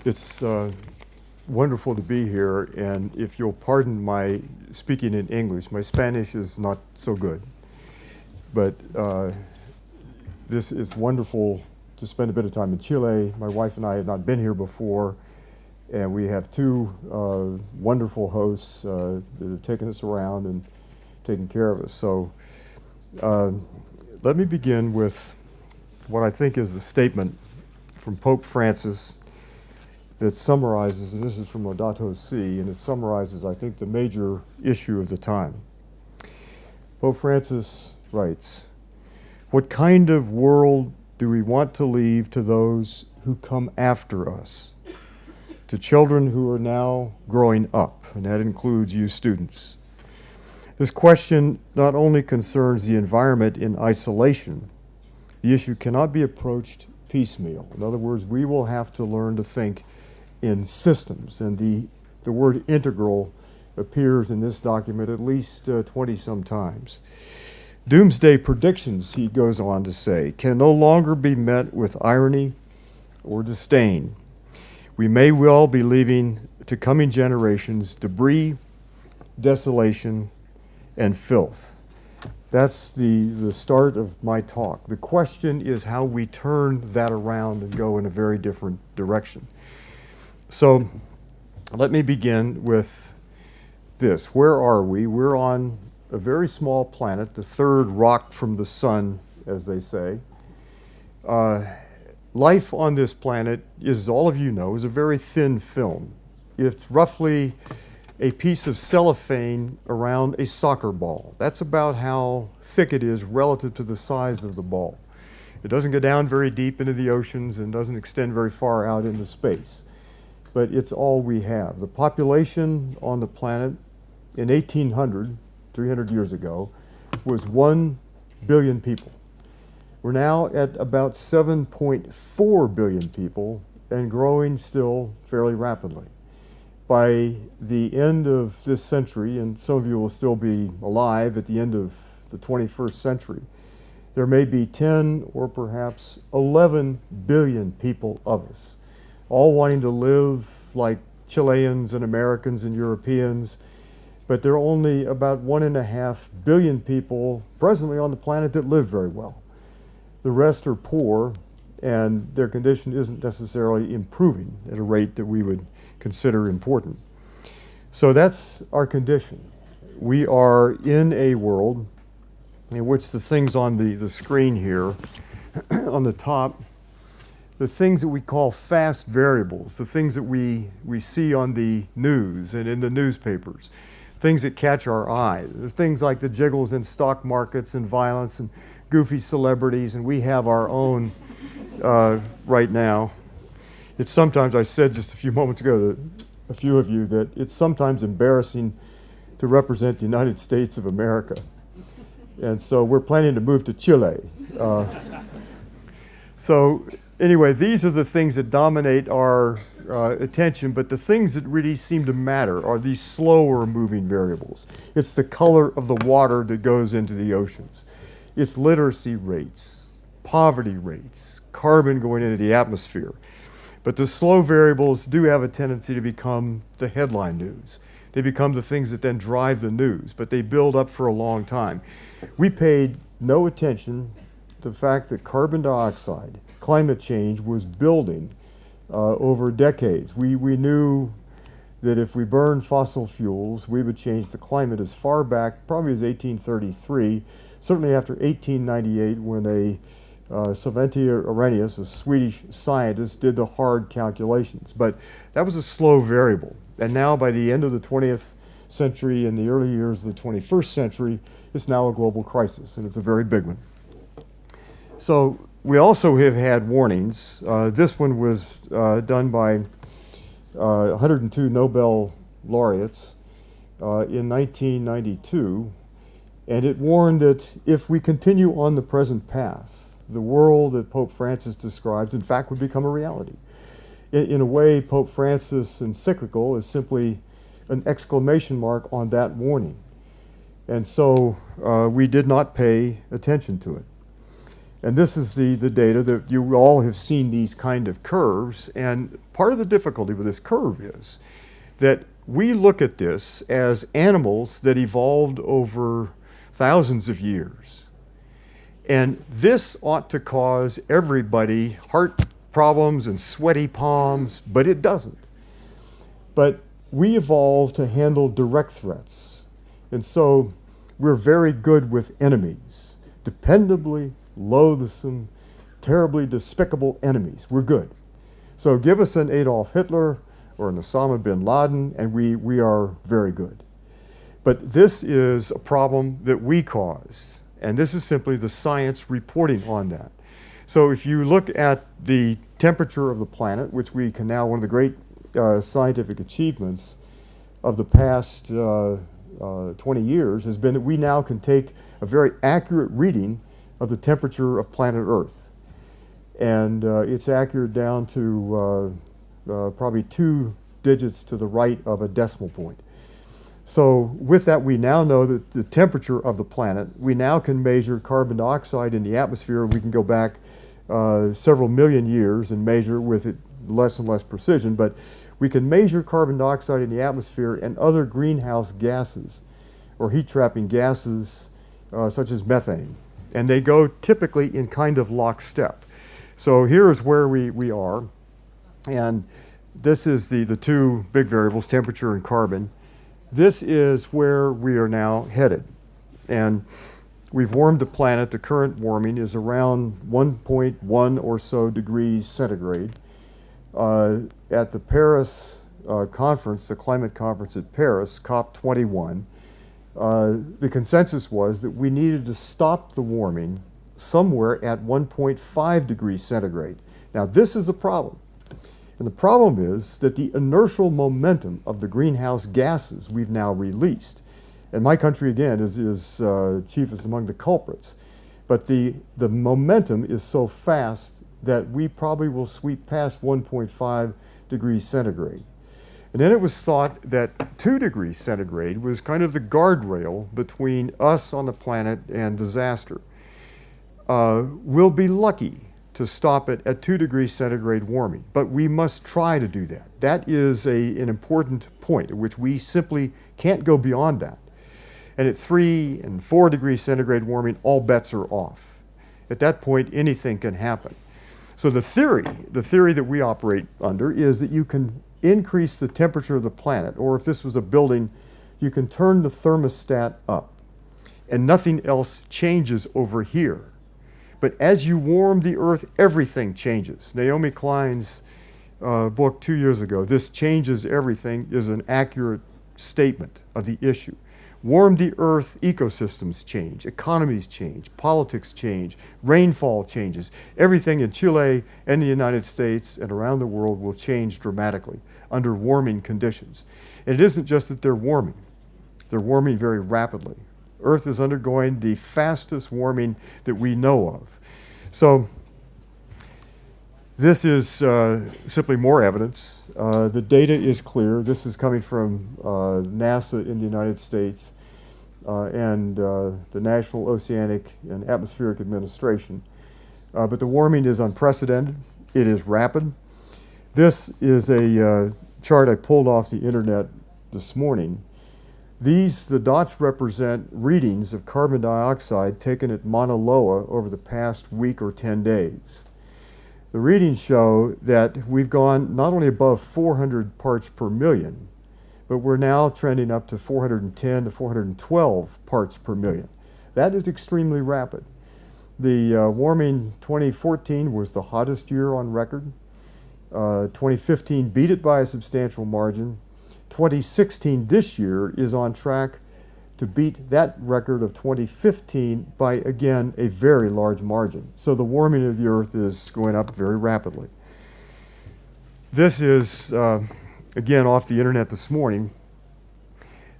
It's wonderful to be here, and if you'll pardon my speaking in English, my Spanish is not so good, but this is wonderful to spend a bit of time in Chile. My wife and I have not been here before, and we have two wonderful hosts that have taken us around and taken care of us. So let me begin with what I think is a statement from Pope Francis that summarizes, and this is from Laudato Si, and it summarizes, I think, the major issue of the time. Pope Francis writes, "What kind of world do we want to leave to those who come after us, to children who are now growing up?" And that includes you students. This question not only concerns the environment in isolation, the issue cannot be approached piecemeal. In other words, we will have to learn to think in systems, and the word integral appears in this document at least 20-some times. Doomsday predictions, he goes on to say, can no longer be met with irony or disdain. We may well be leaving to coming generations debris, desolation, and filth. That's the start of my talk. The question is how we turn that around and go in a very different direction. So let me begin with this. Where are we? We're on a very small planet, the third rock from the sun, as they say. Life on this planet, as all of you know, is a very thin film. It's roughly a piece of cellophane around a soccer ball. That's about how thick it is relative to the size of the ball. It doesn't go down very deep into the oceans and doesn't extend very far out into space. But it's all we have. The population on the planet in 1800, 300 years ago, was 1 billion people. We're now at about 7.4 billion people and growing still fairly rapidly. By the end of this century, and some of you will still be alive at the end of the 21st century, there may be 10 or perhaps 11 billion people of us, all wanting to live like Chileans and Americans and Europeans, but there are only about 1.5 billion people presently on the planet that live very well. The rest are poor, and their condition isn't necessarily improving at a rate that we would consider important. So that's our condition. We are in a world in which the things on the screen here, on the top, the things that we call fast variables, the things that we see on the news and in the newspapers, things that catch our eye. There's things like the jiggles in stock markets and violence and goofy celebrities, and we have our own right now. It's sometimes, I said just a few moments ago to a few of you, that it's sometimes embarrassing to represent the United States of America. And so we're planning to move to Chile. So anyway, these are the things that dominate our attention, but the things that really seem to matter are these slower moving variables. It's the color of the water that goes into the oceans. It's literacy rates, poverty rates, carbon going into the atmosphere. But the slow variables do have a tendency to become the headline news. They become the things that then drive the news, but they build up for a long time. We paid no attention to the fact that carbon dioxide, climate change, was building over decades. We knew that if we burned fossil fuels, we would change the climate as far back, probably as 1833, certainly after 1898, when a Svante Arrhenius, a Swedish scientist, did the hard calculations. But that was a slow variable. And now by the end of the 20th century and the early years of the 21st century, it's now a global crisis, and it's a very big one. So we also have had warnings. This one was done by 102 Nobel laureates in 1992. And it warned that if we continue on the present path, the world that Pope Francis describes, in fact, would become a reality. In a way, Pope Francis' encyclical is simply an exclamation mark on that warning. And so we did not pay attention to it. And this is the data that you all have seen, these kind of curves. And part of the difficulty with this curve is that we look at this as animals that evolved over thousands of years. And this ought to cause everybody heart problems and sweaty palms, but it doesn't. But we evolved to handle direct threats. And so we're very good with enemies, dependably loathsome, terribly despicable enemies. We're good. So give us an Adolf Hitler or an Osama bin Laden, and we are very good. But this is a problem that we caused, and this is simply the science reporting on that. So if you look at the temperature of the planet, which we can now, one of the great scientific achievements of the past 20 years has been that we now can take a very accurate reading of the temperature of planet Earth. And it's accurate down to probably 2 digits to the right of a decimal point. So with that, we now know that the temperature of the planet, we now can measure carbon dioxide in the atmosphere. We can go back several million years and measure with it less and less precision, but we can measure carbon dioxide in the atmosphere and other greenhouse gases or heat-trapping gases such as methane. And they go typically in kind of lockstep. So here is where we are. And this is the two big variables, temperature and carbon. This is where we are now headed. And we've warmed the planet. The current warming is around 1.1 or so degrees centigrade. At the Paris conference, the climate conference at Paris, COP21, the consensus was that we needed to stop the warming somewhere at 1.5 degrees centigrade. Now, this is a problem. And the problem is that the inertial momentum of the greenhouse gases we've now released, and my country, again, is chiefest among the culprits, but the momentum is so fast that we probably will sweep past 1.5 degrees centigrade. And then it was thought that 2 degrees centigrade was kind of the guardrail between us on the planet and disaster. We'll be lucky to stop it at 2 degrees centigrade warming, but we must try to do that. That is an important point at which we simply can't go beyond that. And at 3 and 4 degrees centigrade warming, all bets are off. At that point, anything can happen. So the theory that we operate under is that you can increase the temperature of the planet, or if this was a building, you can turn the thermostat up, and nothing else changes over here. But as you warm the earth, everything changes. Naomi Klein's book 2 years ago, This Changes Everything, is an accurate statement of the issue. Warm the earth, ecosystems change, economies change, politics change, rainfall changes. Everything in Chile and the United States and around the world will change dramatically under warming conditions. And it isn't just that they're warming very rapidly. Earth is undergoing the fastest warming that we know of. So this is simply more evidence. The data is clear. This is coming from NASA in the United States and the National Oceanic and Atmospheric Administration. But the warming is unprecedented. It is rapid. This is a chart I pulled off the internet this morning. The dots represent readings of carbon dioxide taken at Mauna Loa over the past week or 10 days. The readings show that we've gone not only above 400 parts per million, but we're now trending up to 410 to 412 parts per million. That is extremely rapid. The warming 2014 was the hottest year on record. 2015 beat it by a substantial margin. 2016 this year is on track to beat that record of 2015 by, again, a very large margin. So the warming of the earth is going up very rapidly. This is, again, off the internet this morning.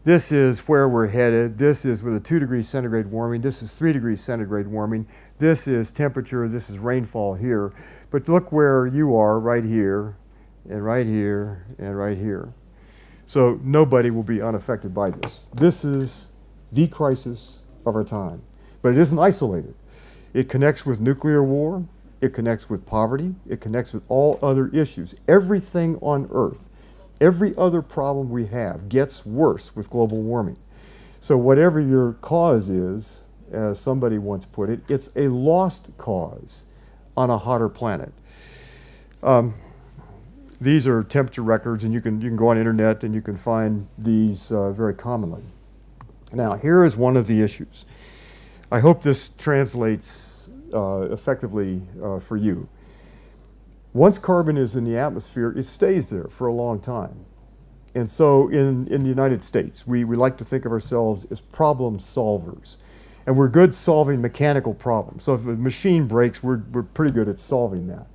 This is where we're headed. This is with a 2 degrees centigrade warming. This is 3 degrees centigrade warming. This is temperature. This is rainfall here. But look where you are right here, and right here, and right here. So nobody will be unaffected by this. This is the crisis of our time. But it isn't isolated. It connects with nuclear war. It connects with poverty. It connects with all other issues. Everything on Earth, every other problem we have gets worse with global warming. So whatever your cause is, as somebody once put it, it's a lost cause on a hotter planet. These are temperature records, and you can go on the internet and you can find these very commonly. Now, here is one of the issues. I hope this translates effectively for you. Once carbon is in the atmosphere, it stays there for a long time. And so in the United States, we like to think of ourselves as problem solvers. And we're good solving mechanical problems. So if a machine breaks, we're pretty good at solving that.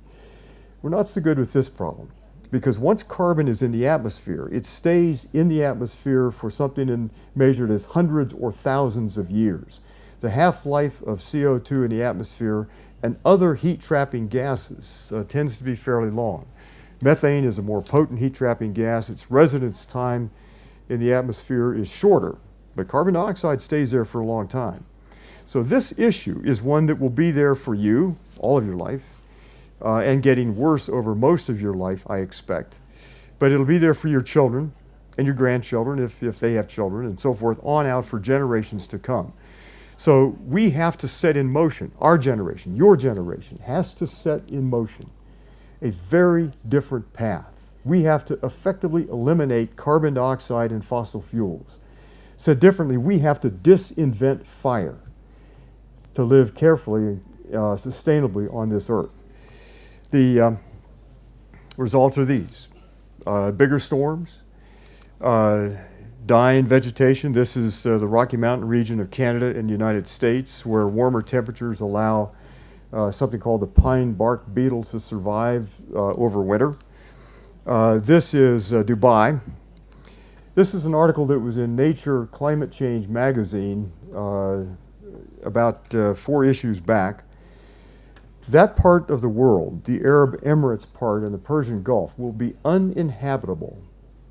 We're not so good with this problem. Because once carbon is in the atmosphere, it stays in the atmosphere for something measured as hundreds or thousands of years. The half-life of CO2 in the atmosphere and other heat-trapping gases tends to be fairly long. Methane is a more potent heat-trapping gas. Its residence time in the atmosphere is shorter, but carbon dioxide stays there for a long time. So this issue is one that will be there for you, all of your life, and getting worse over most of your life, I expect. But it'll be there for your children and your grandchildren, if they have children, and so forth, on out for generations to come. So we have to set in motion, our generation, your generation, has to set in motion a very different path. We have to effectively eliminate carbon dioxide and fossil fuels. Said differently, we have to disinvent fire to live carefully and sustainably on this earth. The results are these. Bigger storms, dying vegetation. This is the Rocky Mountain region of Canada and the United States, where warmer temperatures allow something called the pine bark beetle to survive over winter. This is Dubai. This is an article that was in Nature Climate Change magazine about 4 issues back. That part of the world, the Arab Emirates part and the Persian Gulf, will be uninhabitable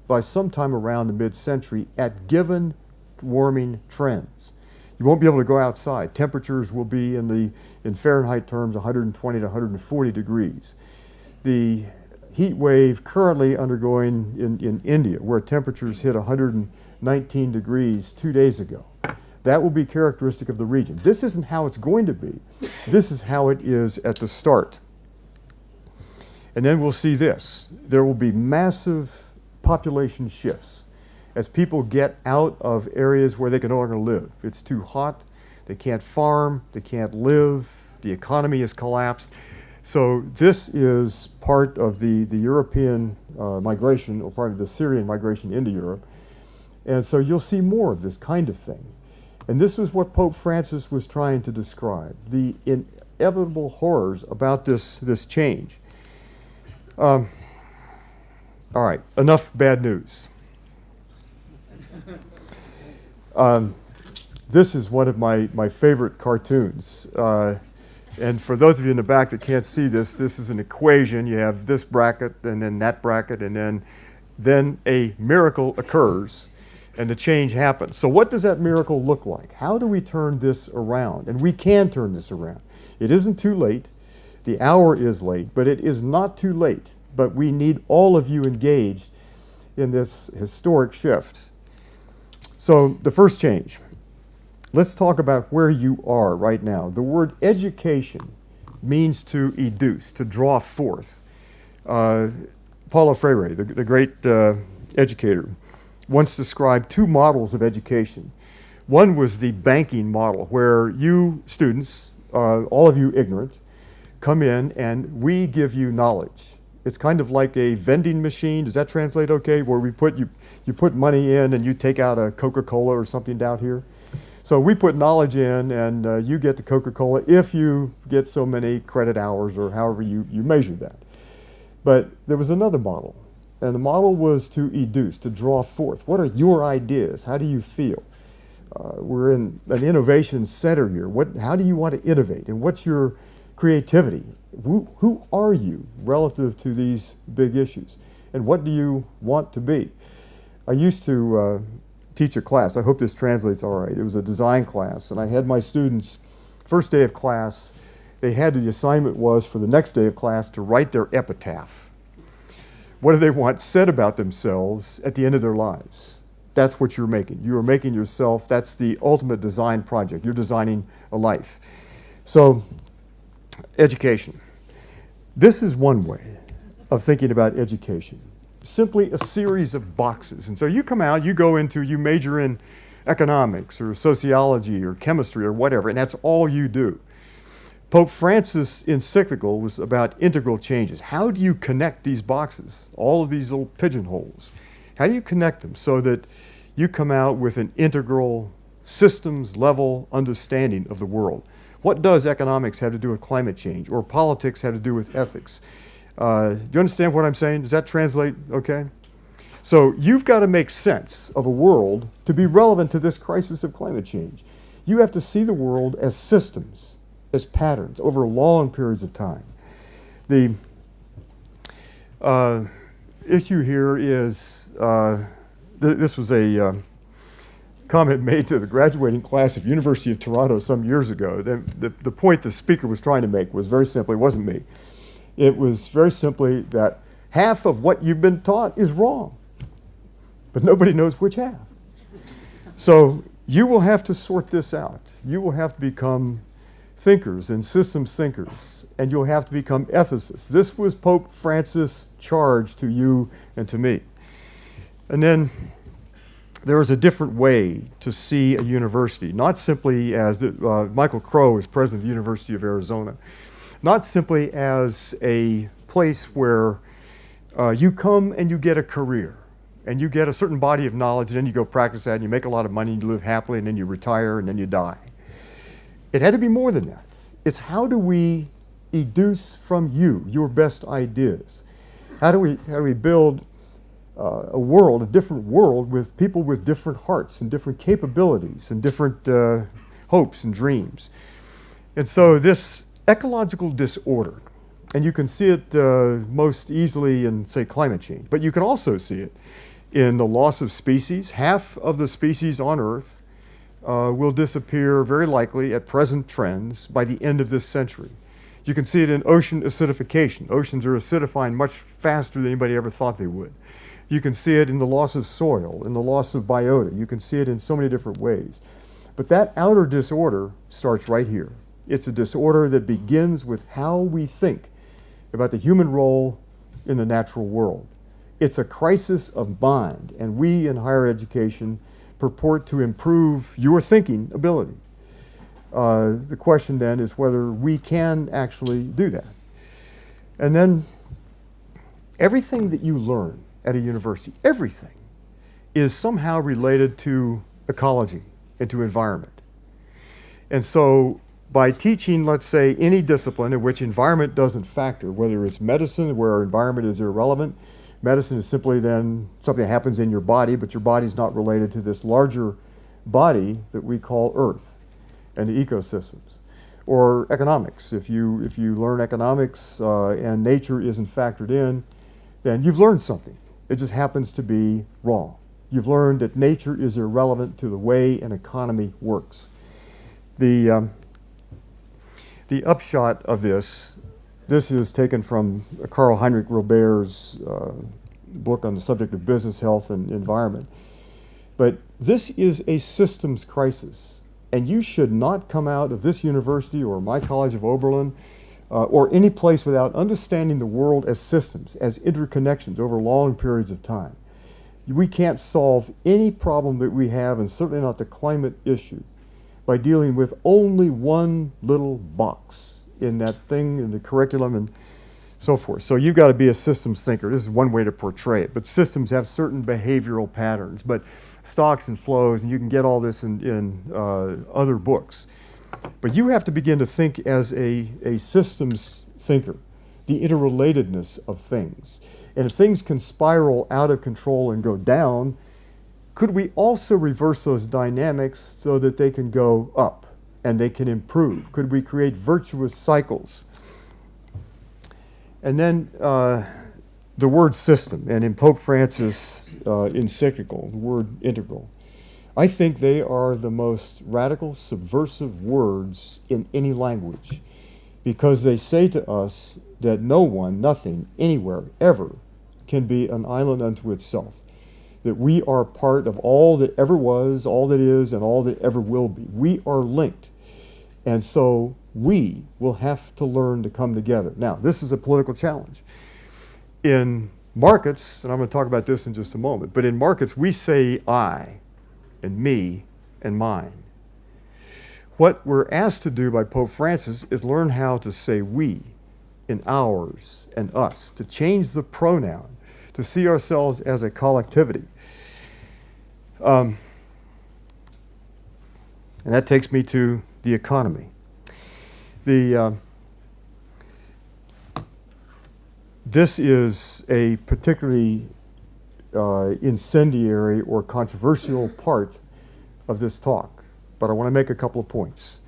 by sometime around the mid-century at given warming trends. You won't be able to go outside. Temperatures will be in Fahrenheit terms 120 to 140 degrees. The heat wave currently undergoing in India, where temperatures hit 119 degrees 2 days ago. That will be characteristic of the region. This isn't how it's going to be. This is how it is at the start. And then we'll see this. There will be massive population shifts as people get out of areas where they can no longer live. It's too hot, they can't farm, they can't live, the economy has collapsed. So this is part of the European migration, or part of the Syrian migration into Europe. And so you'll see more of this kind of thing. And this was what Pope Francis was trying to describe, the inevitable horrors about this change. All right, enough bad news. This is one of my favorite cartoons. And for those of you in the back that can't see this is an equation. You have this bracket and then that bracket, and then a miracle occurs and the change happens. So what does that miracle look like? How do we turn this around? And we can turn this around. It isn't too late. The hour is late, but it is not too late. But we need all of you engaged in this historic shift. So the first change. Let's talk about where you are right now. The word education means to educe, to draw forth. Paulo Freire, the great educator, once described 2 models of education. One was the banking model, where you students, all of you ignorant, come in and we give you knowledge. It's kind of like a vending machine. Does that translate okay? Where you put money in and you take out a Coca-Cola or something down here. So we put knowledge in and you get the Coca-Cola if you get so many credit hours or however you measure that. But there was another model. And the model was to educe, to draw forth. What are your ideas? How do you feel? We're in an innovation center here. How do you want to innovate? And what's your creativity? Who are you relative to these big issues? And what do you want to be? I used to teach a class. I hope this translates all right. It was a design class, and I had my students, first day of class, the assignment was for the next day of class to write their epitaph. What do they want said about themselves at the end of their lives? That's what you're making. You are making yourself, that's the ultimate design project. You're designing a life. So, education. This is one way of thinking about education. Simply a series of boxes. And so you come out, you major in economics or sociology or chemistry or whatever, and that's all you do. Pope Francis' encyclical was about integral changes. How do you connect these boxes, all of these little pigeonholes? How do you connect them so that you come out with an integral systems level understanding of the world? What does economics have to do with climate change, or politics have to do with ethics? Do you understand what I'm saying? Does that translate okay? So you've got to make sense of a world to be relevant to this crisis of climate change. You have to see the world as systems, as patterns over long periods of time. The issue here is, this was a comment made to the graduating class of University of Toronto some years ago. The point the speaker was trying to make was very simply, it wasn't me. It was very simply that half of what you've been taught is wrong, but nobody knows which half. So you will have to sort this out. You will have to become thinkers and systems thinkers, and you'll have to become ethicists. This was Pope Francis' charge to you and to me. And then there is a different way to see a university, not simply as Michael Crow is president of the University of Arizona, not simply as a place where you come and you get a career and you get a certain body of knowledge and then you go practice that and you make a lot of money and you live happily and then you retire and then you die. It had to be more than that. It's how do we educe from you your best ideas? How do we build a world, a different world with people with different hearts and different capabilities and different hopes and dreams? And so this ecological disorder, and you can see it most easily in, say, climate change, but you can also see it in the loss of species. Half of the species on Earth will disappear very likely at present trends by the end of this century. You can see it in ocean acidification. Oceans are acidifying much faster than anybody ever thought they would. You can see it in the loss of soil, in the loss of biota. You can see it in so many different ways. But that outer disorder starts right here. It's a disorder that begins with how we think about the human role in the natural world. It's a crisis of mind, and we in higher education purport to improve your thinking ability. The question then is whether we can actually do that. And then everything that you learn at a university, everything, is somehow related to ecology and to environment. And so by teaching, let's say, any discipline in which environment doesn't factor, whether it's medicine where our environment is irrelevant, medicine is simply then something that happens in your body, but your body's not related to this larger body that we call Earth and the ecosystems. Or economics. If you learn economics and nature isn't factored in, then you've learned something. It just happens to be wrong. You've learned that nature is irrelevant to the way an economy works. The upshot of this is taken from Karl Heinrich Robert's book on the subject of business, health, and environment. But this is a systems crisis, and you should not come out of this university or my College of Oberlin or any place without understanding the world as systems, as interconnections over long periods of time. We can't solve any problem that we have, and certainly not the climate issue, by dealing with only one little box in that thing, in the curriculum and so forth. So you've got to be a systems thinker. This is one way to portray it. But systems have certain behavioral patterns, but stocks and flows, and you can get all this in other books. But you have to begin to think as a systems thinker. the interrelatedness of things. And if things can spiral out of control and go down, could we also reverse those dynamics so that they can go up and they can improve? Could we create virtuous cycles? And then the word system, and in Pope Francis' encyclical, the word integral, I think they are the most radical, subversive words in any language, because they say to us that no one, nothing, anywhere, ever can be an island unto itself, that we are part of all that ever was, all that is, and all that ever will be. We are linked. And so we will have to learn to come together. Now, this is a political challenge. In markets, and I'm going to talk about this in just a moment, but in markets we say I and me and mine. What we're asked to do by Pope Francis is learn how to say we and ours and us, to change the pronoun, to see ourselves as a collectivity. And that takes me to the economy. This is a particularly incendiary or controversial part of this talk, but I want to make a couple of points.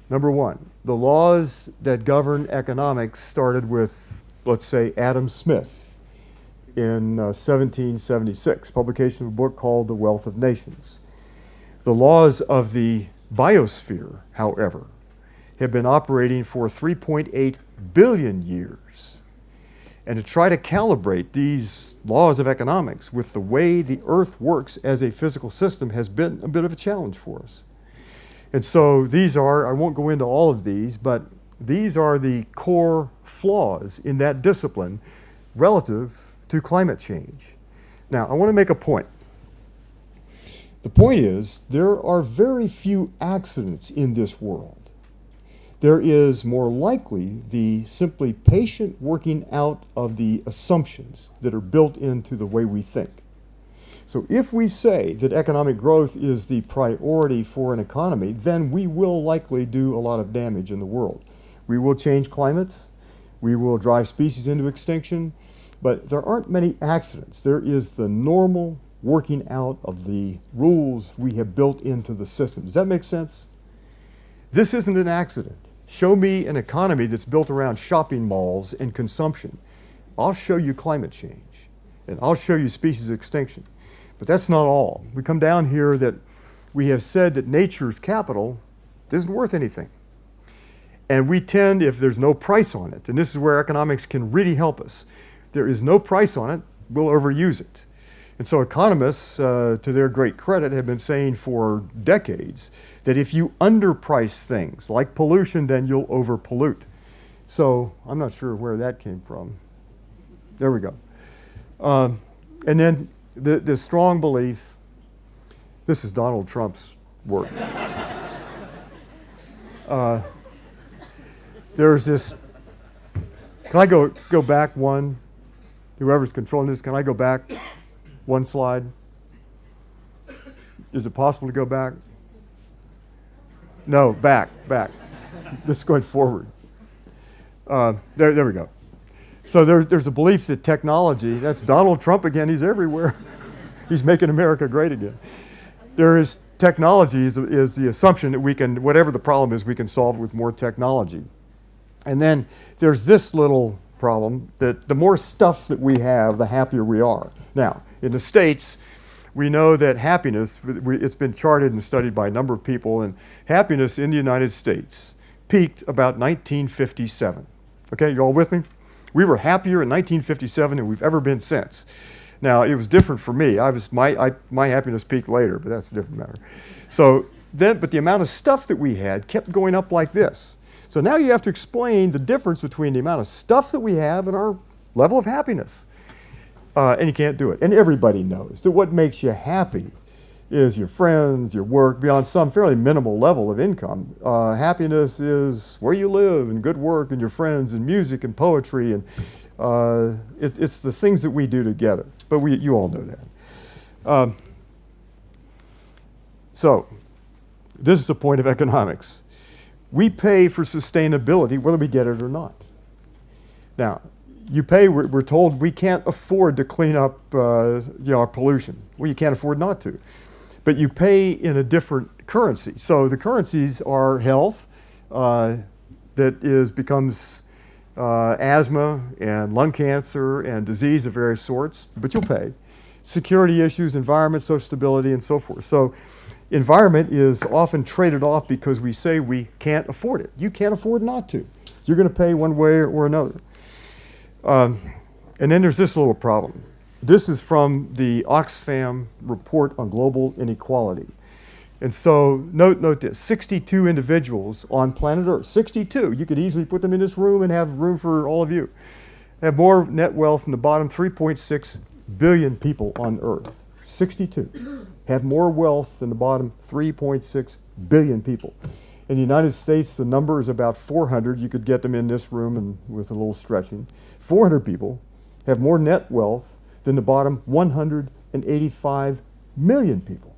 Number one, the laws that govern economics started with, let's say, Adam Smith in 1776, publication of a book called The Wealth of Nations. The laws of the biosphere, however, have been operating for 3.8 billion years. And to try to calibrate these laws of economics with the way the Earth works as a physical system has been a bit of a challenge for us. And so these are, I won't go into all of these, but these are the core flaws in that discipline relative to climate change. Now, I want to make a point. The point is, there are very few accidents in this world. There is more likely the simply patient working out of the assumptions that are built into the way we think. So if we say that economic growth is the priority for an economy, then we will likely do a lot of damage in the world. We will change climates, we will drive species into extinction, but there aren't many accidents. There is the normal working out of the rules we have built into the system. Does that make sense? This isn't an accident. Show me an economy that's built around shopping malls and consumption. I'll show you climate change, and I'll show you species extinction. But that's not all. We come down here that we have said that nature's capital isn't worth anything. And we tend, if there's no price on it, and this is where economics can really help us, there is no price on it, we'll overuse it. And so economists, to their great credit, have been saying for decades that if you underprice things like pollution, then you'll overpollute. So I'm not sure where that came from. There we go. And then the strong belief, this is Donald Trump's work. There's this, can I go back one? Whoever's controlling this, can I go back one slide? Is it possible to go back? No, back. This is going forward. There we go. So there's a belief that technology, that's Donald Trump again, he's everywhere. He's making America great again. There is technology is the assumption that we can, whatever the problem is, we can solve it with more technology. And then there's this little problem that the more stuff that we have, the happier we are. Now, in the States, we know that happiness, it's been charted and studied by a number of people, and happiness in the United States peaked about 1957. Okay, you all with me? We were happier in 1957 than we've ever been since. Now, it was different for me. My happiness peaked later, but that's a different matter. So then, but the amount of stuff that we had kept going up like this. So now you have to explain the difference between the amount of stuff that we have and our level of happiness. And you can't do it. And everybody knows that what makes you happy is your friends, your work, beyond some fairly minimal level of income. Happiness is where you live and good work and your friends and music and poetry. And it's the things that we do together. But you all know that. So this is the point of economics. We pay for sustainability whether we get it or not. Now, you pay, we're told we can't afford to clean up our pollution. Well, you can't afford not to. But you pay in a different currency. So the currencies are health, becomes asthma and lung cancer and disease of various sorts, but you'll pay. Security issues, environment, social stability, and so forth. So environment is often traded off because we say we can't afford it. You can't afford not to. You're going to pay one way or another. And then there's this little problem. This is from the Oxfam report on global inequality. And so note this, 62 individuals on planet Earth, 62, you could easily put them in this room and have room for all of you, have more net wealth than the bottom 3.6 billion people on Earth. 62 have more wealth than the bottom 3.6 billion people. In the United States, the number is about 400. You could get them in this room and with a little stretching. 400 people have more net wealth than the bottom 185 million people.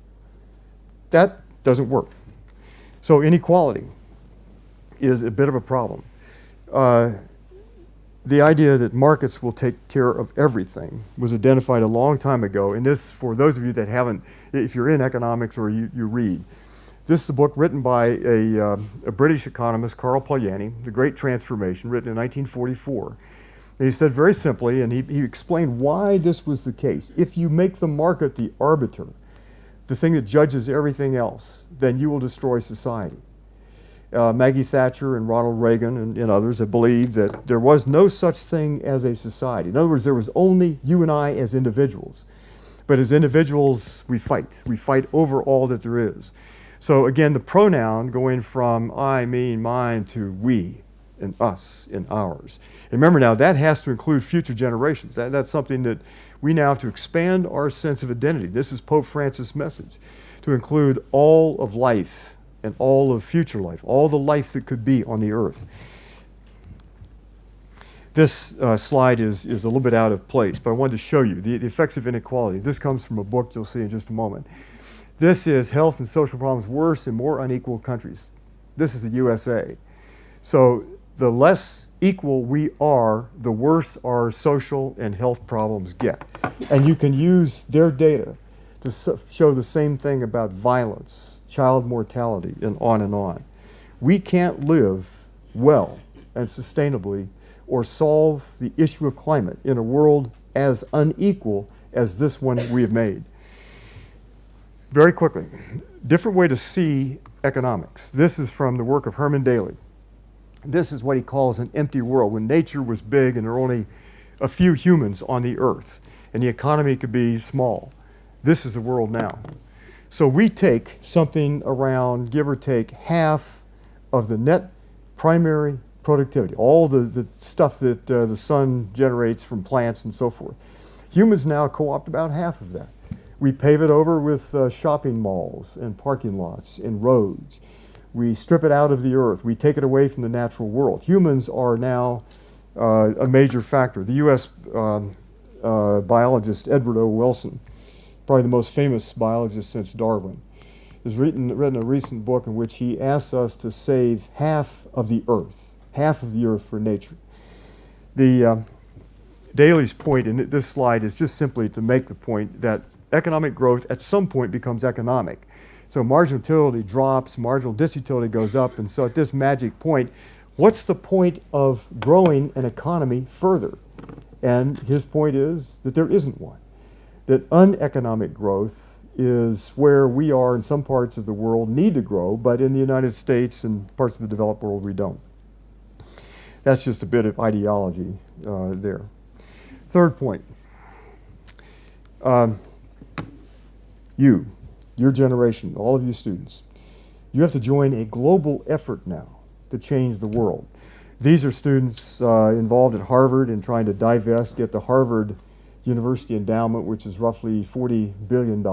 That doesn't work. So inequality is a bit of a problem. The idea that markets will take care of everything was identified a long time ago. And this, for those of you that haven't, if you're in economics or you read, this is a book written by a British economist, Karl Polanyi, The Great Transformation, written in 1944. And he said very simply, and he explained why this was the case. If you make the market the arbiter, the thing that judges everything else, then you will destroy society. Maggie Thatcher and Ronald Reagan and others have believed that there was no such thing as a society. In other words, there was only you and I as individuals. But as individuals, we fight. We fight over all that there is. So again, the pronoun going from I, me, mine to we and us and ours. And remember now, that has to include future generations. That's something that we now have to expand our sense of identity. This is Pope Francis' message, to include all of life and all of future life, all the life that could be on the earth. This slide is a little bit out of place, but I wanted to show you the effects of inequality. This comes from a book you'll see in just a moment. This is health and social problems worse in more unequal countries. This is the USA. So the less equal we are, the worse our social and health problems get. And you can use their data to show the same thing about violence, child mortality, and on and on. We can't live well and sustainably or solve the issue of climate in a world as unequal as this one we have made. Very quickly, different way to see economics. This is from the work of Herman Daly. This is what he calls an empty world, when nature was big and there were only a few humans on the earth and the economy could be small. This is the world now. So we take something around, give or take, half of the net primary productivity, all the stuff that the sun generates from plants and so forth. Humans now co-opt about half of that. We pave it over with shopping malls and parking lots and roads. We strip it out of the earth. We take it away from the natural world. Humans are now a major factor. The U.S. Biologist Edward O. Wilson, probably the most famous biologist since Darwin, has written a recent book in which he asks us to save half of the earth for nature. The Daly's point in this slide is just simply to make the point that economic growth at some point becomes economic. So marginal utility drops, marginal disutility goes up, and so at this magic point, what's the point of growing an economy further? And his point is that there isn't one. That uneconomic growth is where we are in some parts of the world need to grow, but in the United States and parts of the developed world we don't. That's just a bit of ideology there. Third point. Your generation, all of you students, you have to join a global effort now to change the world. These are students involved at Harvard in trying to get the Harvard University endowment, which is roughly $40 billion,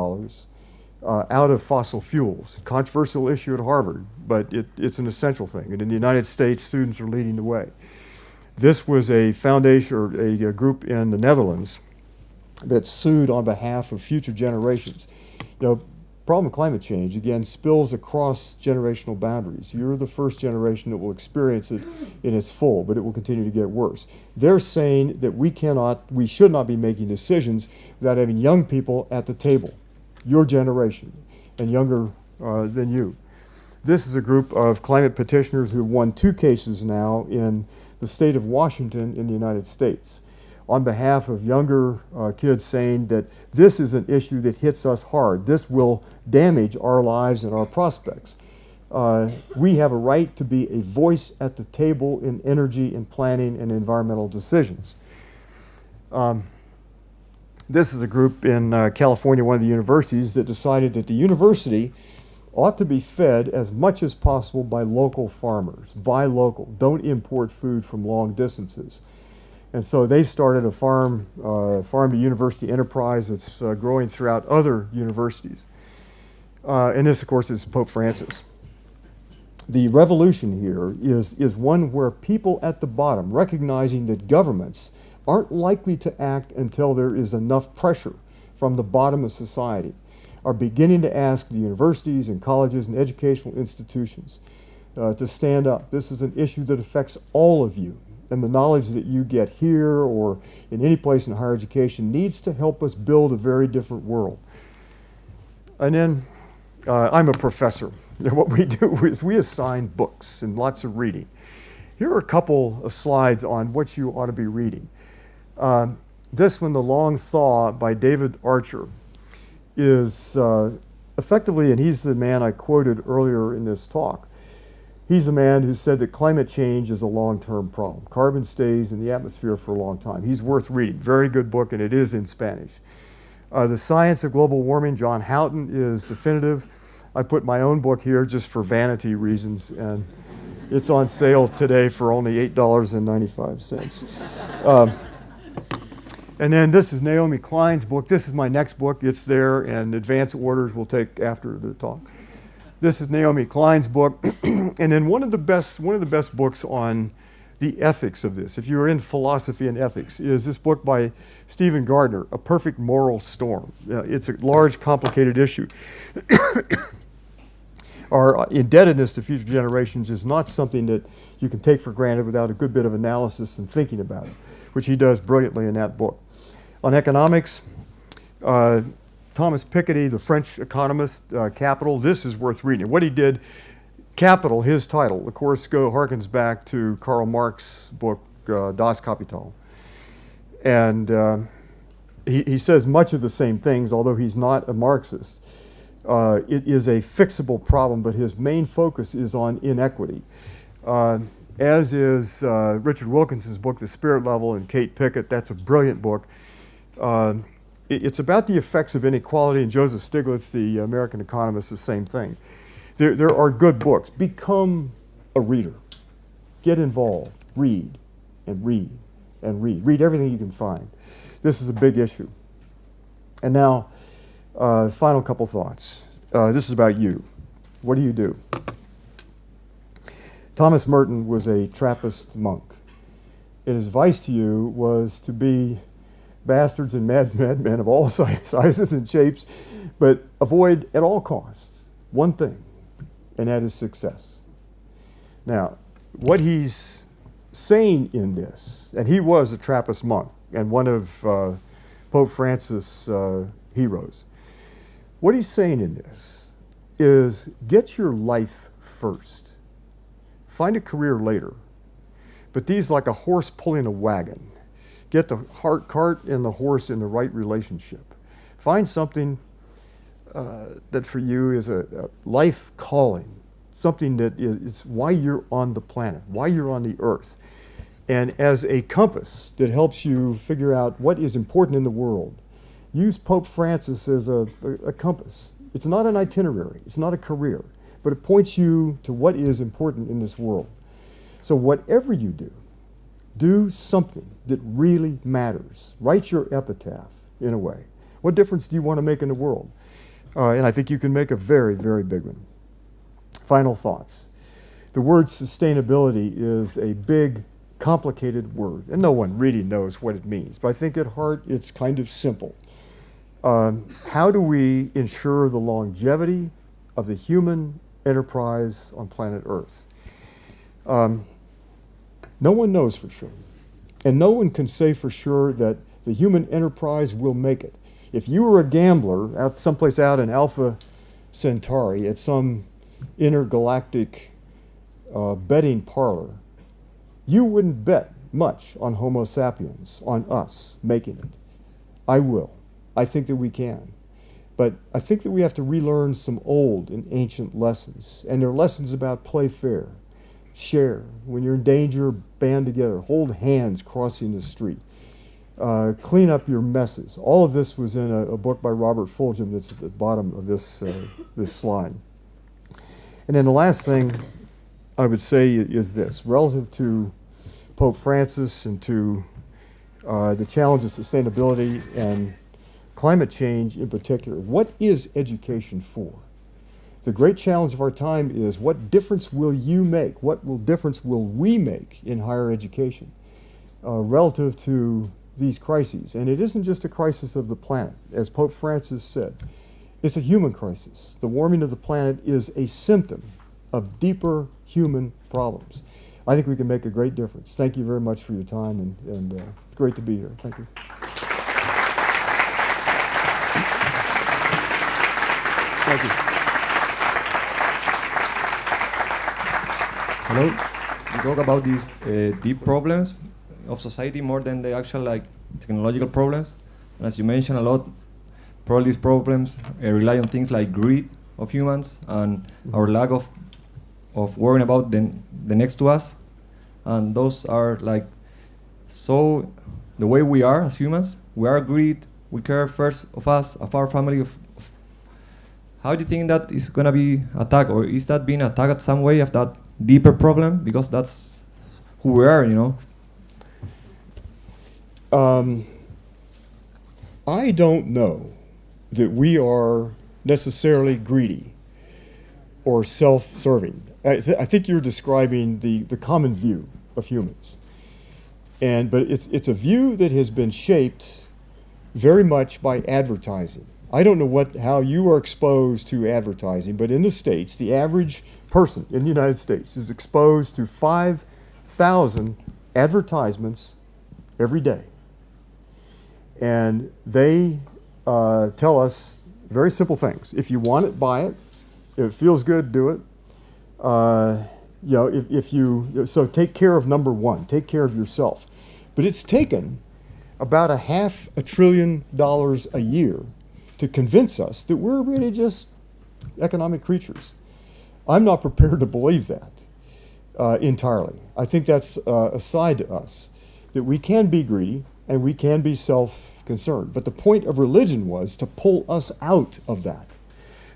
out of fossil fuels. Controversial issue at Harvard, but it's an essential thing. And in the United States, students are leading the way. This was a foundation or a group in the Netherlands that sued on behalf of future generations. You know, problem of climate change, again, spills across generational boundaries. You're the first generation that will experience it in its full, but it will continue to get worse. They're saying that we should not be making decisions without having young people at the table, your generation, and younger than you. This is a group of climate petitioners who have won 2 cases now in the state of Washington in the United States, on behalf of younger kids, saying that this is an issue that hits us hard. This will damage our lives and our prospects. We have a right to be a voice at the table in energy and planning and environmental decisions. This is a group in California, one of the universities, that decided that the university ought to be fed as much as possible by local farmers. Buy local. Don't import food from long distances. And so they started a farm to university enterprise that's growing throughout other universities. And this, of course, is Pope Francis. The revolution here is one where people at the bottom, recognizing that governments aren't likely to act until there is enough pressure from the bottom of society, are beginning to ask the universities and colleges and educational institutions to stand up. This is an issue that affects all of you. And the knowledge that you get here or in any place in higher education needs to help us build a very different world. And then I'm a professor. What we do is we assign books and lots of reading. Here are a couple of slides on what you ought to be reading. This one, The Long Thaw by David Archer, is effectively, and he's the man I quoted earlier in this talk, he's the man who said that climate change is a long-term problem. Carbon stays in the atmosphere for a long time. He's worth reading. Very good book, and it is in Spanish. The Science of Global Warming, John Houghton, is definitive. I put my own book here just for vanity reasons, and it's on sale today for only $8.95. And then this is Naomi Klein's book. This is my next book. It's there, and advance orders we'll take after the talk. This is Naomi Klein's book, and then one of the best books on the ethics of this, if you're in philosophy and ethics, is this book by Stephen Gardner, A Perfect Moral Storm. It's a large, complicated issue. Our indebtedness to future generations is not something that you can take for granted without a good bit of analysis and thinking about it, which he does brilliantly in that book. On economics, Thomas Piketty, the French economist, Capital, this is worth reading. What he did, Capital, his title, of course, harkens back to Karl Marx's book, Das Kapital. And he says much of the same things, although he's not a Marxist. It is a fixable problem, but his main focus is on inequity. As is Richard Wilkinson's book, The Spirit Level, and Kate Pickett. That's a brilliant book. It's about the effects of inequality, and Joseph Stiglitz, the American economist, the same thing. There are good books. Become a reader. Get involved. Read and read and read. Read everything you can find. This is a big issue. And now, final couple thoughts. This is about you. What do? Thomas Merton was a Trappist monk. And his advice to you was to be bastards and madmen of all sizes and shapes, but avoid at all costs one thing, and that is success. Now, what he's saying in this, and he was a Trappist monk and one of Pope Francis' heroes, what he's saying in this is get your life first. Find a career later. But these like a horse pulling a wagon. Get the cart and the horse in the right relationship. Find something that for you is a life calling, something that is why you're on the planet, why you're on the earth. And as a compass that helps you figure out what is important in the world, use Pope Francis as a compass. It's not an itinerary, it's not a career, but it points you to what is important in this world. So whatever you do something that really matters. Write your epitaph, in a way. What difference do you want to make in the world? And I think you can make a very, very big one. Final thoughts. The word sustainability is a big, complicated word, and no one really knows what it means. But I think at heart, it's kind of simple. How do we ensure the longevity of the human enterprise on planet Earth? No one knows for sure. And no one can say for sure that the human enterprise will make it. If you were a gambler out someplace out in Alpha Centauri at some intergalactic betting parlor, you wouldn't bet much on Homo sapiens, on us making it. I will. I think that we can. But I think that we have to relearn some old and ancient lessons. And they're lessons about play fair, share. When you're in danger, band together, hold hands crossing the street, clean up your messes. All of this was in a book by Robert Fulgham that's at the bottom of this slide. And then the last thing I would say is this, relative to Pope Francis and to the challenge of sustainability and climate change in particular. What is education for? The great challenge of our time is, what difference will you make? What difference will we make in higher education relative to these crises? And it isn't just a crisis of the planet. As Pope Francis said, it's a human crisis. The warming of the planet is a symptom of deeper human problems. I think we can make a great difference. Thank you very much for your time, and it's great to be here. Thank you. Thank you. Hello. You talk about these deep problems of society more than the actual technological problems. And as you mentioned a lot, probably these problems rely on things like greed of humans and our lack of worrying about the next to us. And those are so the way we are as humans, we are greed, we care first of us, of our family. How do you think that is going to be attacked, or is that being attacked at some way of that deeper problem? Because that's who we are, I don't know that we are necessarily greedy or self-serving. I think you're describing the common view of humans. But it's a view that has been shaped very much by advertising. I don't know how you are exposed to advertising, but in the States, the average person in the United States is exposed to 5,000 advertisements every day. And they tell us very simple things. If you want it, buy it. If it feels good, do it. So take care of number one. Take care of yourself. But it's taken about $500 billion a year to convince us that we're really just economic creatures. I'm not prepared to believe that entirely. I think that's a side to us, that we can be greedy and we can be self-concerned. But the point of religion was to pull us out of that.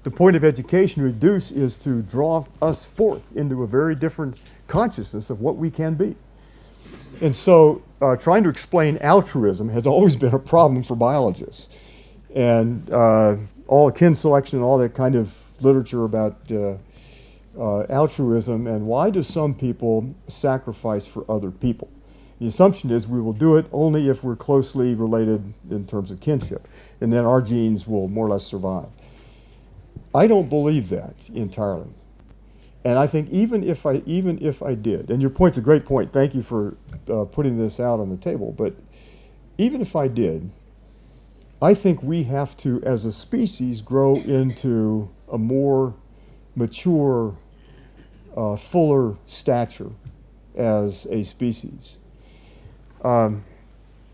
The point of education, reduce, is to draw us forth into a very different consciousness of what we can be. And so trying to explain altruism has always been a problem for biologists. And all kin selection and all that kind of literature about altruism and why do some people sacrifice for other people. The assumption is we will do it only if we're closely related in terms of kinship, and then our genes will more or less survive. I don't believe that entirely. And I think even if I did, and your point's a great point, thank you for putting this out on the table, but even if I did, I think we have to, as a species, grow into a more mature, fuller stature as a species. And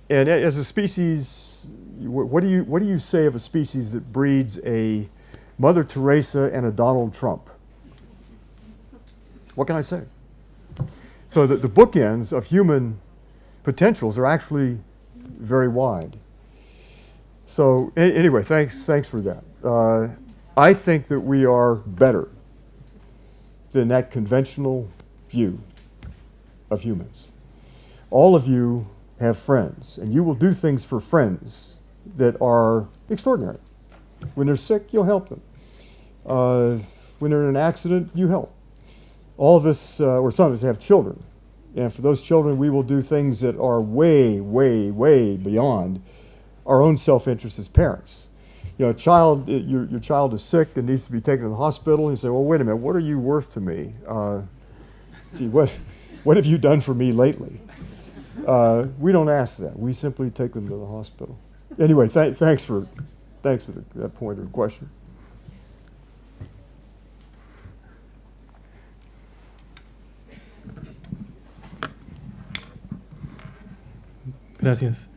as a species, what do you say of a species that breeds a Mother Teresa and a Donald Trump? What can I say? So the bookends of human potentials are actually very wide. So anyway, thanks for that. I think that we are better than that conventional view of humans. All of you have friends, and you will do things for friends that are extraordinary. When they're sick, you'll help them. When they're in an accident, you help. All of us, or some of us, have children. And for those children, we will do things that are way, way, way beyond our own self-interest as parents. You know, your child is sick and needs to be taken to the hospital, and you say, well, wait a minute, what are you worth to me? Gee, what have you done for me lately? We don't ask that. We simply take them to the hospital. Anyway, thanks for that point or question. Gracias.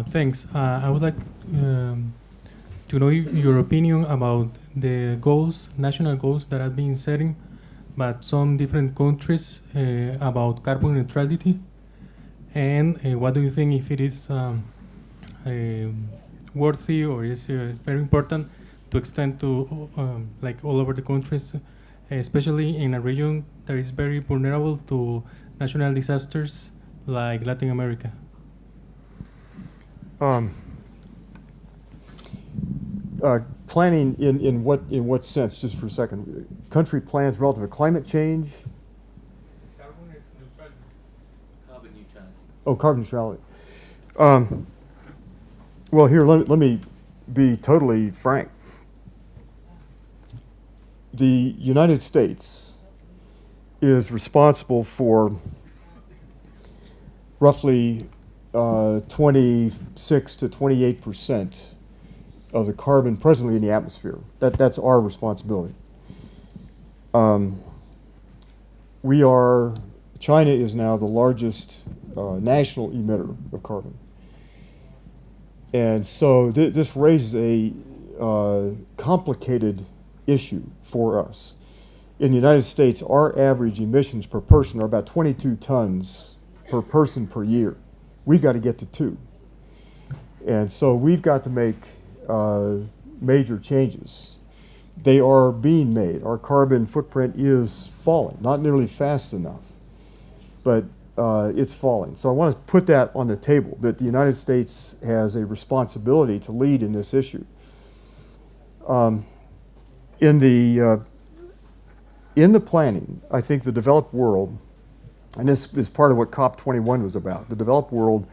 Thanks. I would like to know your opinion about the goals, national goals that have been setting, but some different countries about carbon neutrality. And what do you think if it is worthy or is very important to extend to like all over the countries, especially in a region that is very vulnerable to natural disasters like Latin America? Planning in what sense? Just for a second, country plans relative to climate change. Carbon neutrality. Carbon neutrality. Oh, carbon neutrality. Well, here let me be totally frank. The United States is responsible for roughly 26 to 28% of the carbon presently in the atmosphere. That's our responsibility. China is now the largest national emitter of carbon. And so this raises a complicated issue for us. In the United States, our average emissions per person are about 22 tons per person per year. We've got to get to 2. And so we've got to make major changes. They are being made. Our carbon footprint is falling, not nearly fast enough, but it's falling. So I want to put that on the table, that the United States has a responsibility to lead in this issue. In the planning, I think the developed world, and this is part of what COP21 was about, the developed world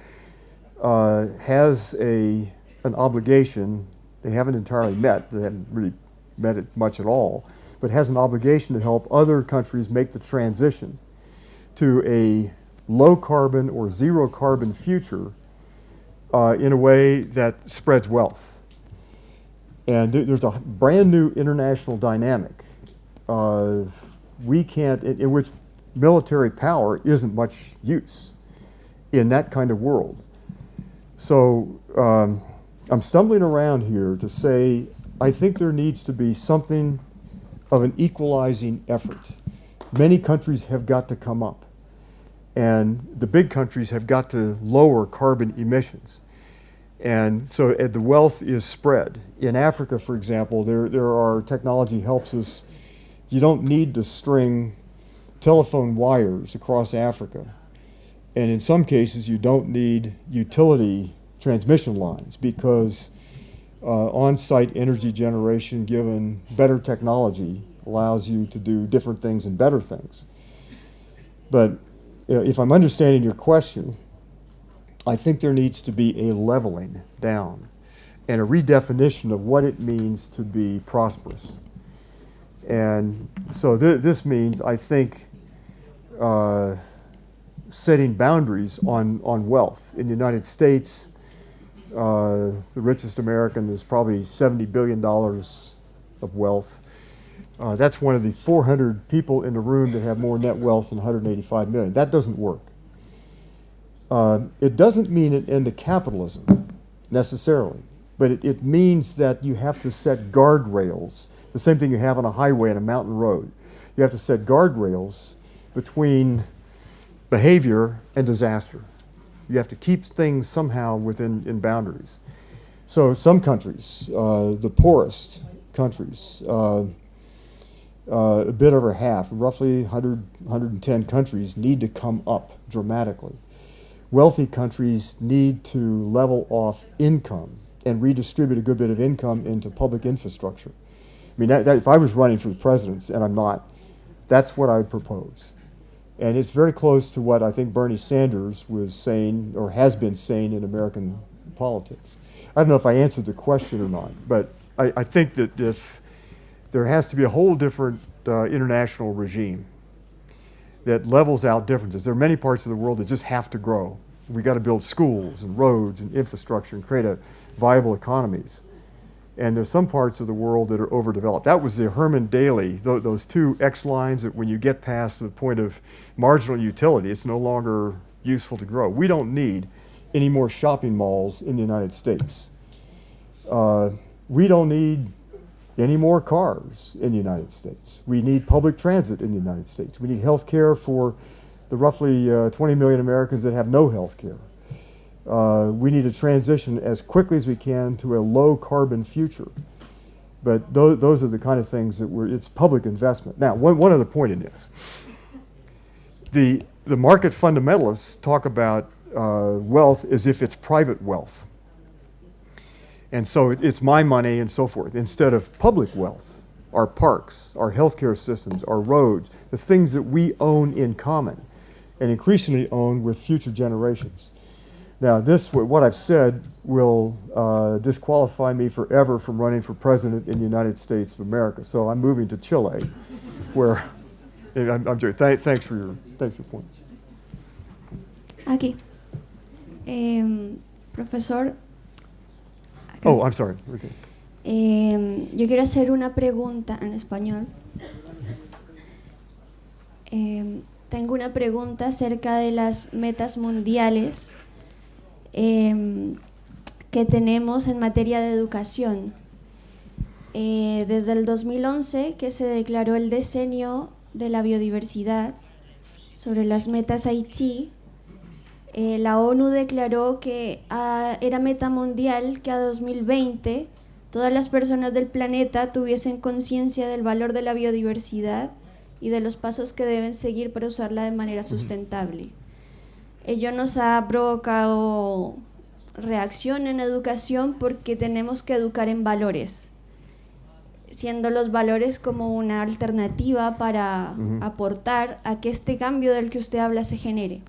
has an obligation they haven't entirely met, they haven't really met it much at all, but has an obligation to help other countries make the transition to a low carbon or zero carbon future in a way that spreads wealth. And there's a brand new international dynamic in which military power isn't much use in that kind of world. So I'm stumbling around here to say I think there needs to be something of an equalizing effort. Many countries have got to come up, and the big countries have got to lower carbon emissions. And so the wealth is spread. In Africa, for example, technology helps us. You don't need to string telephone wires across Africa. And in some cases, you don't need utility transmission lines because on-site energy generation, given better technology, allows you to do different things and better things. But if I'm understanding your question, I think there needs to be a leveling down and a redefinition of what it means to be prosperous. And so this means, I think, setting boundaries on wealth. In the United States, the richest American is probably $70 billion of wealth. That's one of the 400 people in the room that have more net wealth than 185 million. That doesn't work. It doesn't mean an end to capitalism necessarily, but it means that you have to set guardrails, the same thing you have on a highway and a mountain road. You have to set guardrails between behavior and disaster. You have to keep things somehow in boundaries. So some countries, the poorest countries, a bit over half, roughly 110 countries need to come up dramatically. Wealthy countries need to level off income and redistribute a good bit of income into public infrastructure. I mean, if I was running for the presidency, and I'm not, that's what I would propose. And it's very close to what I think Bernie Sanders was saying, or has been saying in American politics. I don't know if I answered the question or not, but I think that if there has to be a whole different international regime that levels out differences. There are many parts of the world that just have to grow. We got to build schools and roads and infrastructure and create viable economies. And there's some parts of the world that are overdeveloped. That was the Herman Daly, those two X lines that when you get past the point of marginal utility, it's no longer useful to grow. We don't need any more shopping malls in the United States. We don't need any more cars in the United States. We need public transit in the United States. We need health care for the roughly 20 million Americans that have no health care. We need to transition as quickly as we can to a low carbon future. But those are the kind of things that it's public investment. Now, one other point in this. The market fundamentalists talk about wealth as if it's private wealth. And so it's my money and so forth, instead of public wealth, our parks, our healthcare systems, our roads, the things that we own in common and increasingly own with future generations. Now, what I've said will disqualify me forever from running for president in the United States of America. So I'm moving to Chile, where I'm Jerry. Thanks for your point. Aquí. Profesor. Acá. Oh, I'm sorry. Okay. Yo quiero hacer una pregunta en español. Tengo una pregunta acerca de las metas mundiales que tenemos en materia de educación. Desde el 2011, que se declaró el decenio de la biodiversidad sobre las metas Aichi, la ONU declaró que era meta mundial que a 2020 todas las personas del planeta tuviesen conciencia del valor de la biodiversidad y de los pasos que deben seguir para usarla de manera sustentable. Ello nos ha provocado reacción en educación porque tenemos que educar en valores, siendo los valores como una alternativa para aportar a que este cambio del que usted habla se genere.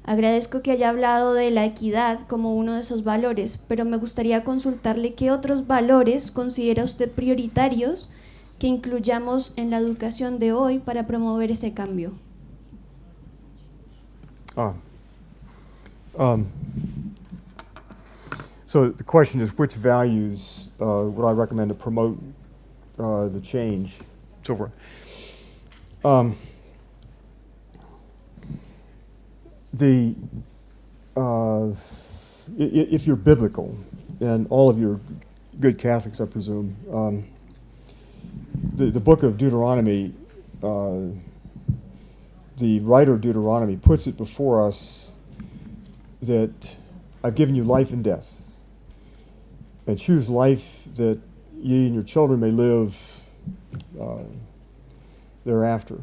Agradezco que haya hablado de la equidad como uno de esos valores, pero me gustaría consultarle qué otros valores considera usted prioritarios que incluyamos en la educación de hoy para promover ese cambio. So the question is, which values would I recommend to promote the change, so forth. If you're biblical, and all of you are good Catholics, I presume, the book of Deuteronomy, the writer of Deuteronomy puts it before us that I've given you life and death, and choose life that ye and your children may live thereafter.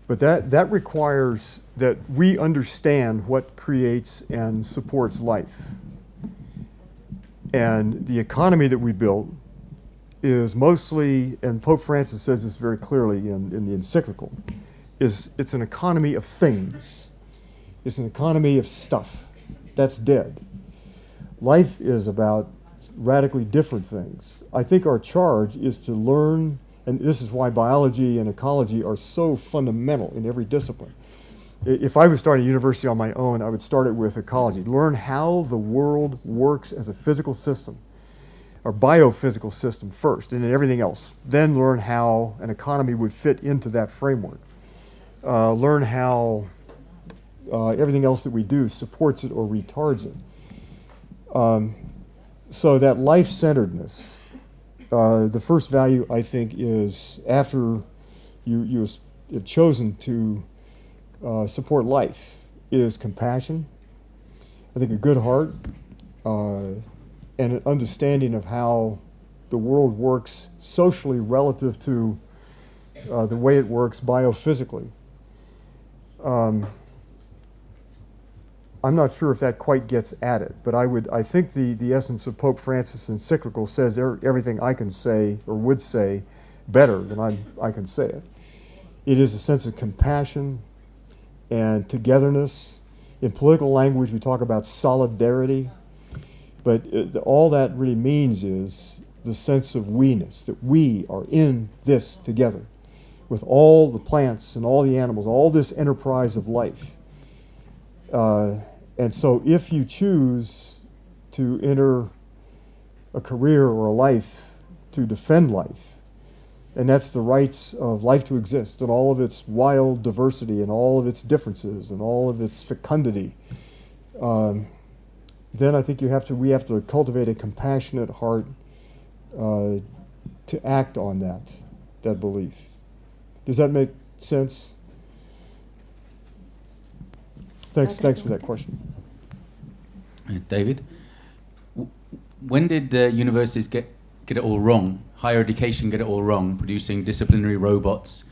But that requires that we understand what creates and supports life. And the economy that we built is mostly, and Pope Francis says this very clearly in the encyclical, it's an economy of things. It's an economy of stuff. That's dead. Life is about radically different things. I think our charge is to learn, and this is why biology and ecology are so fundamental in every discipline. If I was starting a university on my own, I would start it with ecology. Learn how the world works as a physical system, or biophysical system first, and then everything else. Then learn how an economy would fit into that framework. Learn how everything else that we do supports it or retards it. So that life-centeredness, the first value, I think, is after you have chosen to support life, is compassion. I think a good heart and an understanding of how the world works socially relative to the way it works biophysically. I'm not sure if that quite gets at it, but I think the essence of Pope Francis' encyclical says everything I can say or would say better than I can say it. It is a sense of compassion and togetherness In political language, we talk about solidarity, but all that really means is the sense of we-ness, that we are in this together with all the plants and all the animals, all this enterprise of life. And so if you choose to enter a career or a life to defend life, and that's the rights of life to exist and all of its wild diversity and all of its differences and all of its fecundity, then I think we have to cultivate a compassionate heart to act on that belief. Does that make sense? Thanks for that question. David, when did universities get it all wrong? Higher education get it all wrong, producing disciplinary robots?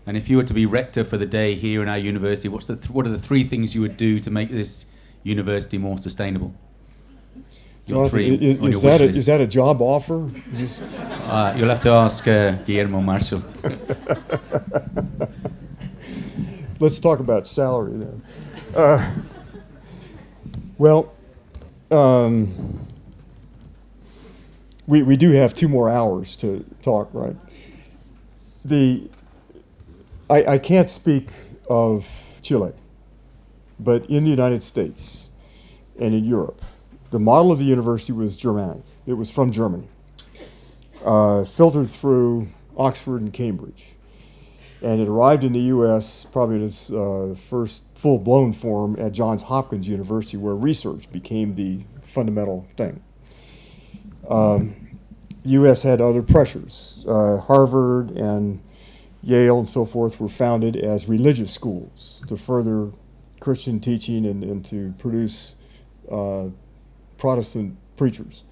And if you were to be rector for the day here in our university, what are the three things you would do to make this university more sustainable? Your Jonathan, three on your wish list. is that a job offer? You'll have to ask Guillermo Marshall. Let's talk about salary then. We do have 2 more hours to talk, right? I can't speak of Chile, but in the United States and in Europe, the model of the university was Germanic. It was from Germany, filtered through Oxford and Cambridge. And it arrived in the U.S. probably in its first full-blown form at Johns Hopkins University, where research became the fundamental thing. The U.S. had other pressures. Harvard and Yale and so forth were founded as religious schools to further Christian teaching and to produce Protestant preachers.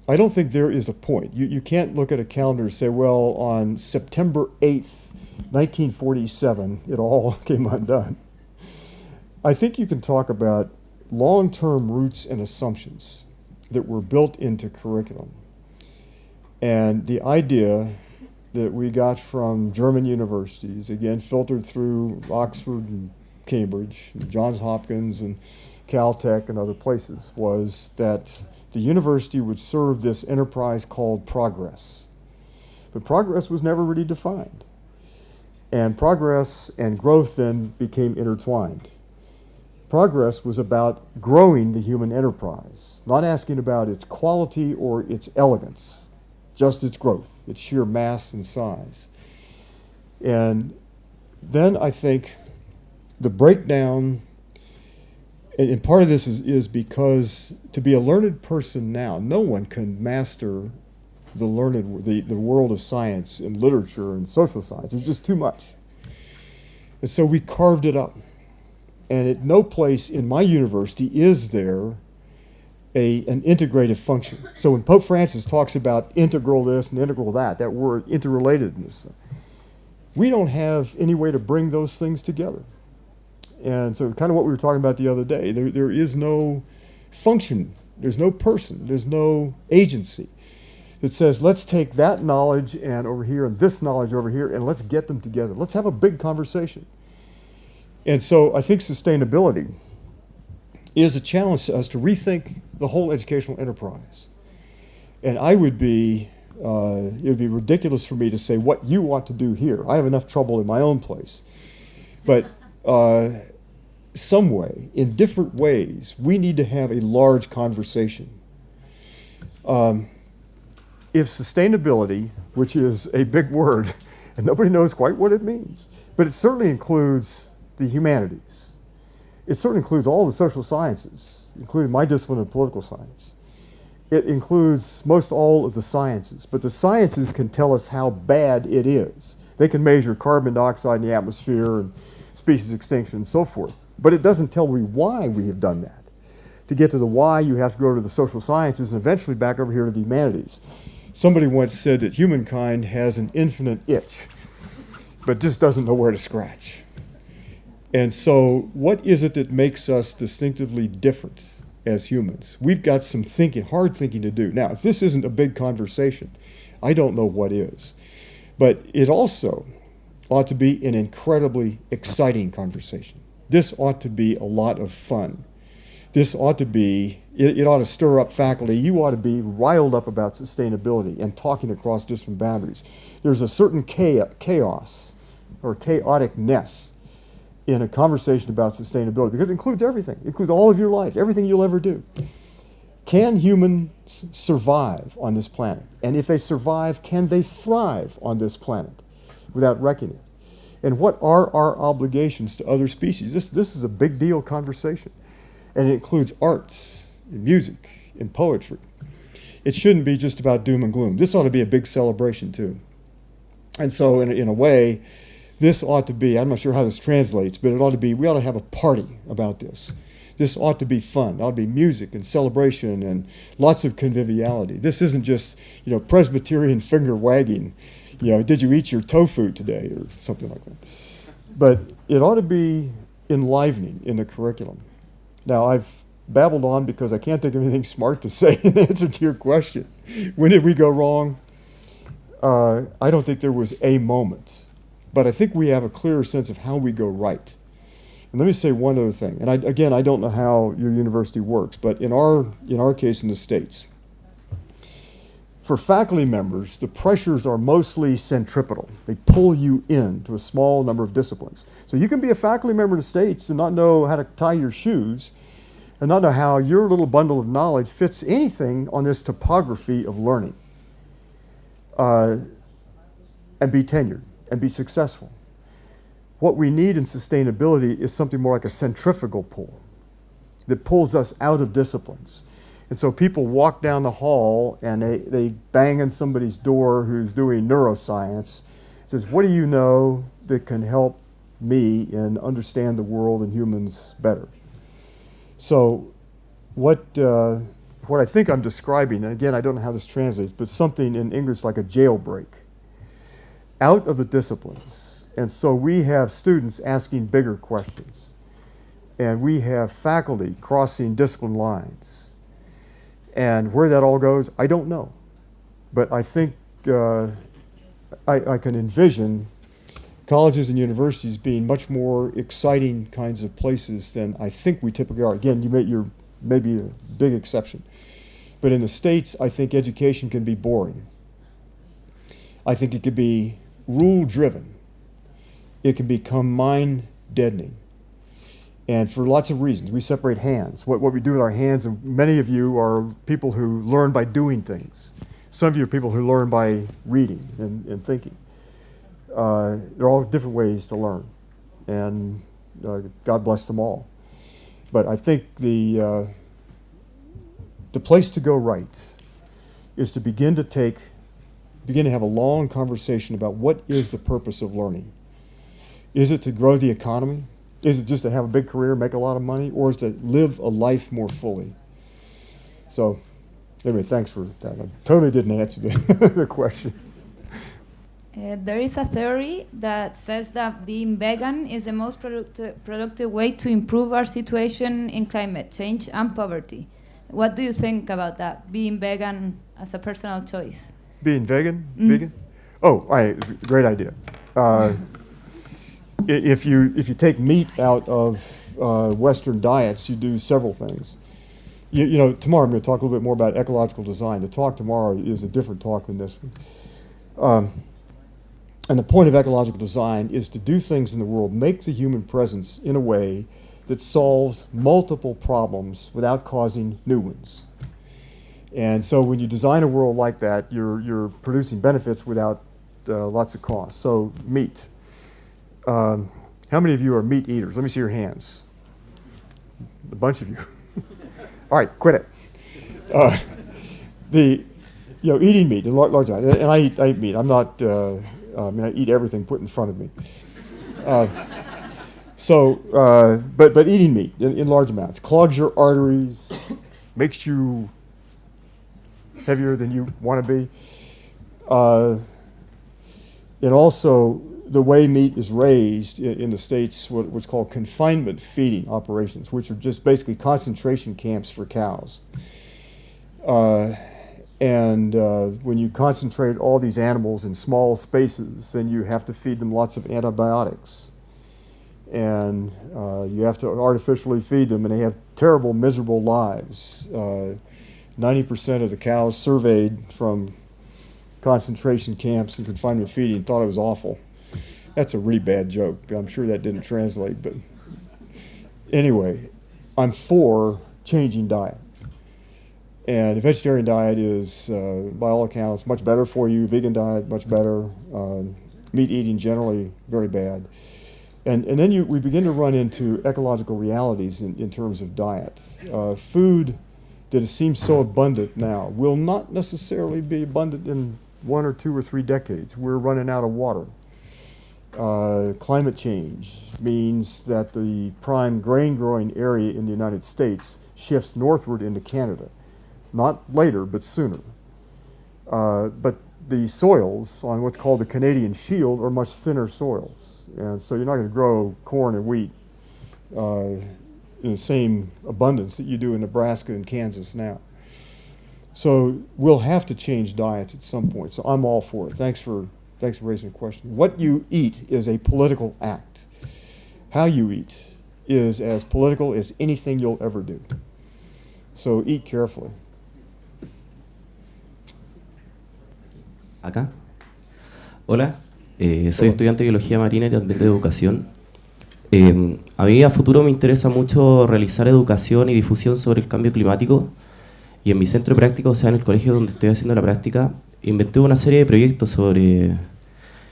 I don't think there is a point. You can't look at a calendar and say, well, on September 8th, 1947, it all came undone. I think you can talk about long-term roots and assumptions that were built into curriculum. And the idea that we got from German universities, again, filtered through Oxford and Cambridge, and Johns Hopkins and Caltech and other places, was that the university would serve this enterprise called progress. But progress was never really defined. And progress and growth then became intertwined. Progress was about growing the human enterprise, not asking about its quality or its elegance, just its growth, its sheer mass and size. And then I think the breakdown, and part of this is because to be a learned person now, no one can master the world of science and literature and social science. There's just too much. And so we carved it up. And at no place in my university is there an integrative function. So when Pope Francis talks about integral this and integral that word interrelatedness, we don't have any way to bring those things together. And so kind of what we were talking about the other day, there is no function, there's no person, there's no agency that says, let's take that knowledge and over here and this knowledge over here and let's get them together. Let's have a big conversation. And so I think sustainability is a challenge to us to rethink the whole educational enterprise. And it would be ridiculous for me to say what you want to do here. I have enough trouble in my own place. But some way, in different ways, we need to have a large conversation. If sustainability, which is a big word, and nobody knows quite what it means, but it certainly includes the humanities. It certainly includes all the social sciences, including my discipline of political science. It includes most all of the sciences, but the sciences can tell us how bad it is. They can measure carbon dioxide in the atmosphere and species extinction and so forth, but it doesn't tell me why we have done that. To get to the why, you have to go to the social sciences and eventually back over here to the humanities. Somebody once said that humankind has an infinite itch, but just doesn't know where to scratch. And so what is it that makes us distinctively different as humans? We've got some hard thinking to do. Now, if this isn't a big conversation, I don't know what is. But it also ought to be an incredibly exciting conversation. This ought to be a lot of fun. This ought to be, it ought to stir up faculty. You ought to be riled up about sustainability and talking across discipline boundaries. There's a certain chaos or chaoticness in a conversation about sustainability because it includes everything. It includes all of your life, everything you'll ever do. Can humans survive on this planet? And if they survive, can they thrive on this planet without wrecking it? And what are our obligations to other species? This is a big deal conversation. And it includes art, and music, and poetry. It shouldn't be just about doom and gloom. This ought to be a big celebration too. And so in a way, this ought to be, I'm not sure how this translates, but it ought to be, we ought to have a party about this. This ought to be fun. It ought to be music and celebration and lots of conviviality. This isn't just, Presbyterian finger wagging, did you eat your tofu today or something like that. But it ought to be enlivening in the curriculum. Now, I've babbled on because I can't think of anything smart to say in answer to your question. When did we go wrong? I don't think there was a moment, but I think we have a clearer sense of how we go right. And let me say one other thing. And I don't know how your university works, but in our case in the States, for faculty members, the pressures are mostly centripetal. They pull you into a small number of disciplines. So you can be a faculty member in the States and not know how to tie your shoes and not know how your little bundle of knowledge fits anything on this topography of learning. And be tenured and be successful. What we need in sustainability is something more like a centrifugal pull that pulls us out of disciplines. And so people walk down the hall and they bang on somebody's door who's doing neuroscience, says, what do you know that can help me and understand the world and humans better? So what I think I'm describing, and again, I don't know how this translates, but something in English like a jailbreak, out of the disciplines. And so we have students asking bigger questions. And we have faculty crossing discipline lines. And where that all goes, I don't know. But I think I can envision colleges and universities being much more exciting kinds of places than I think we typically are. Again, you're maybe a big exception. But in the States, I think education can be boring. I think it could be rule-driven. It can become mind-deadening. And for lots of reasons, we separate hands. What we do with our hands, and many of you are people who learn by doing things. Some of you are people who learn by reading and thinking. There are all different ways to learn, and God bless them all. But I think the place to go right is to begin to have a long conversation about what is the purpose of learning. Is it to grow the economy? Is it just to have a big career, make a lot of money, or is it to live a life more fully? So, anyway, thanks for that. I totally didn't answer the question. There is a theory that says that being vegan is the most productive way to improve our situation in climate change and poverty. What do you think about that, being vegan as a personal choice? Being vegan? Vegan? Oh, great idea. If you take meat out of Western diets, you do several things. Tomorrow I'm going to talk a little bit more about ecological design. The talk tomorrow is a different talk than this one. And the point of ecological design is to do things in the world, make the human presence in a way that solves multiple problems without causing new ones. And so when you design a world like that, you're producing benefits without lots of costs. So meat. How many of you are meat eaters? Let me see your hands. A bunch of you. All right, quit it. Eating meat in large amounts, and I eat meat. I'm not. I eat everything put in front of me. But eating meat in large amounts clogs your arteries, makes you heavier than you want to be, and also the way meat is raised in the States, what's called confinement feeding operations, which are just basically concentration camps for cows. And when you concentrate all these animals in small spaces, then you have to feed them lots of antibiotics. And you have to artificially feed them, and they have terrible, miserable lives. 90% of the cows surveyed from concentration camps and confinement feeding thought it was awful. That's a really bad joke. I'm sure that didn't translate, but anyway, I'm for changing diet. And a vegetarian diet is, by all accounts, much better for you. Vegan diet, much better. Meat eating, generally, very bad. And then we begin to run into ecological realities in terms of diet. Food that seems so abundant now will not necessarily be abundant in 1 or 2 or 3 decades. We're running out of water. Climate change means that the prime grain growing area in the United States shifts northward into Canada. Not later, but sooner. But the soils on what's called the Canadian Shield are much thinner soils. And so you're not going to grow corn and wheat in the same abundance that you do in Nebraska and Kansas now. So we'll have to change diets at some point. So I'm all for it. Thanks for raising the question. What you eat is a political act. How you eat is as political as anything you'll ever do. So eat carefully. Acá. Hola, soy estudiante de Biología Marina y también de Educación. A mí a futuro me interesa mucho realizar educación y difusión sobre el cambio climático, y en mi centro de práctica, o sea, en el colegio donde estoy haciendo la práctica, inventé una serie de proyectos sobre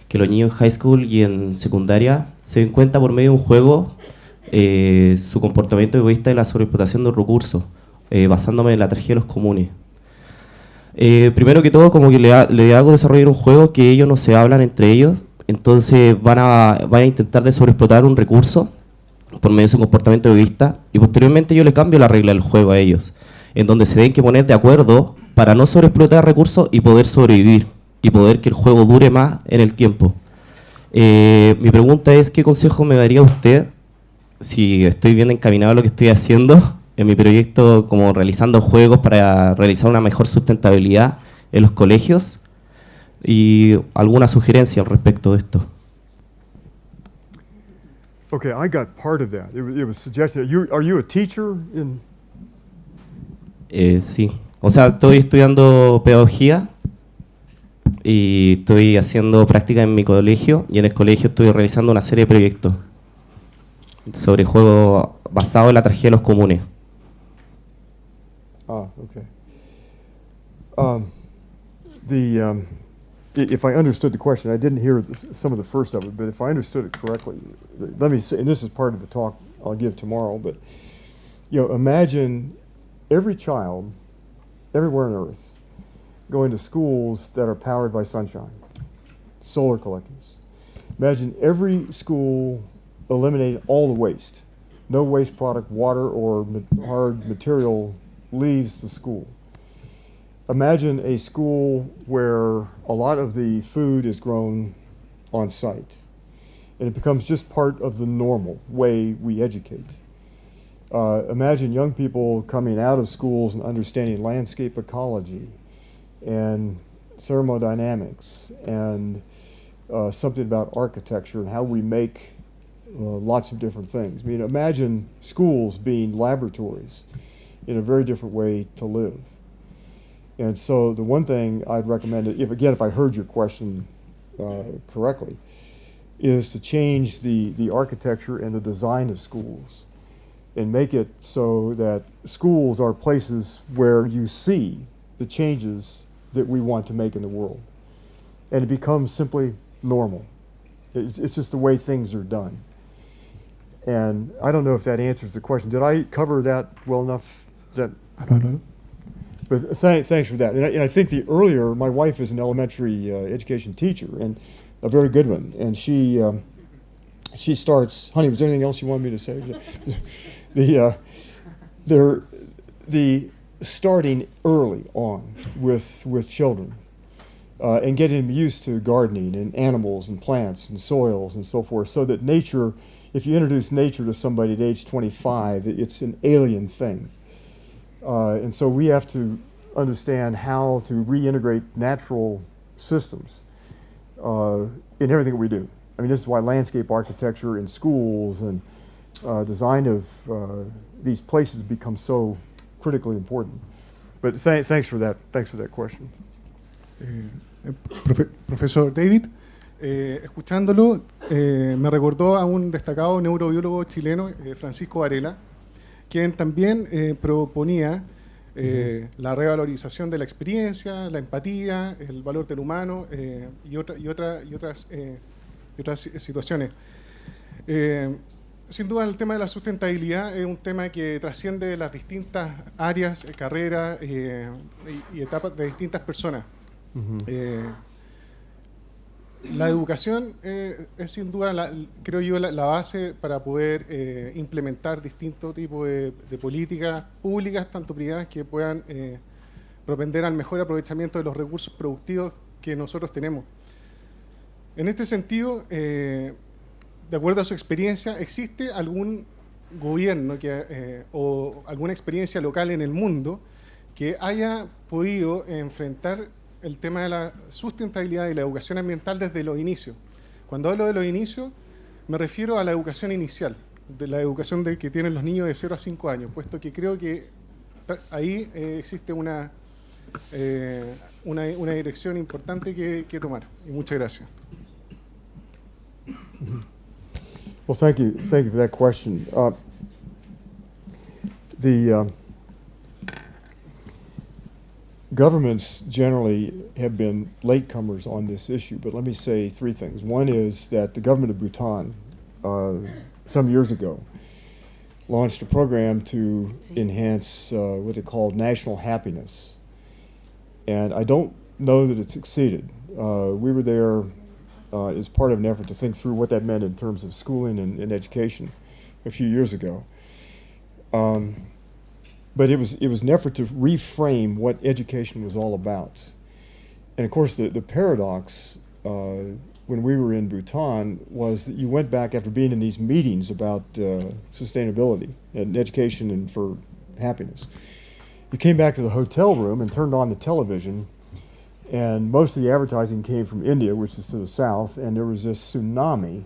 que los niños en high school y en secundaria se den cuenta por medio de un juego su comportamiento egoísta y la sobreexplotación de los recursos, basándome en la tragedia de los comunes. Primero que todo, como que le hago desarrollar un juego que ellos no se hablan entre ellos, entonces van a intentar de sobreexplotar un recurso por medio de su comportamiento egoísta, y posteriormente yo le cambio la regla del juego a ellos, en donde se tienen que poner de acuerdo para no sobreexplotar recursos y poder sobrevivir, y poder que el juego dure más en el tiempo. Mi pregunta es, ¿qué consejo me daría usted, si estoy bien encaminado a lo que estoy haciendo en mi proyecto, como realizando juegos para realizar una mejor sustentabilidad en los colegios, y alguna sugerencia al respecto de esto? Okay, I got part of that. It was suggested. Are you a teacher in? Sí, o sea, estoy estudiando pedagogía y estoy haciendo práctica en mi colegio, y en el colegio estoy realizando una serie de proyectos sobre juegos basados en la tragedia de los comunes. Okay. If I understood the question, I didn't hear some of the first of it, but if I understood it correctly, let me say, and this is part of the talk I'll give tomorrow, but imagine every child everywhere on Earth going to schools that are powered by sunshine, solar collectors. Imagine every school eliminating all the waste. No waste product, water, or hard material leaves the school. Imagine a school where a lot of the food is grown on site, and it becomes just part of the normal way we educate. Imagine young people coming out of schools and understanding landscape ecology and thermodynamics and something about architecture and how we make lots of different things. I mean, imagine schools being laboratories in a very different way to live. And so the one thing I'd recommend, if I heard your question correctly, is to change the architecture and the design of schools and make it so that schools are places where you see the changes that we want to make in the world. And it becomes simply normal. It's just the way things are done. And I don't know if that answers the question. Did I cover that well enough? Is that? I don't know. But thanks for that. And I think my wife is an elementary education teacher, and a very good one. And she starts, honey, was there anything else you wanted me to say? The starting early on with children and getting them used to gardening and animals and plants and soils and so forth, so that nature, if you introduce nature to somebody at age 25, it's an alien thing. And so we have to understand how to reintegrate natural systems in everything that we do. I mean, this is why landscape architecture in schools and design of these places become so critically important. But thanks for that. Thanks for that question. Profesor David, escuchándolo, me recordó a un destacado neurobiólogo chileno, Francisco Varela, quien también proponía la revalorización de la experiencia, la empatía, el valor del humano y otras situaciones. Sin duda el tema de la sustentabilidad es un tema que trasciende las distintas áreas, carreras y etapas de distintas personas. La educación es sin duda, creo yo, la base para poder implementar distintos tipos de políticas públicas, tanto privadas, que puedan propender al mejor aprovechamiento de los recursos productivos que nosotros tenemos. En este sentido, de acuerdo a su experiencia, ¿existe algún gobierno o alguna experiencia local en el mundo que haya podido enfrentar el tema de la sustentabilidad y la educación ambiental desde los inicios? Cuando hablo de los inicios, me refiero a la educación inicial, de la educación que tienen los niños de 0 a 5 años, puesto que creo que ahí existe una dirección importante que tomar. Y muchas gracias. Well, thank you for that question. Governments generally have been latecomers on this issue, but let me say three things. One is that the government of Bhutan, some years ago, launched a program to enhance what they called national happiness. And I don't know that it succeeded. We were there as part of an effort to think through what that meant in terms of schooling and education a few years ago. But it was an effort to reframe what education was all about. And of course, the paradox when we were in Bhutan was that you went back after being in these meetings about sustainability and education and for happiness. You came back to the hotel room and turned on the television, and most of the advertising came from India, which is to the south, and there was this tsunami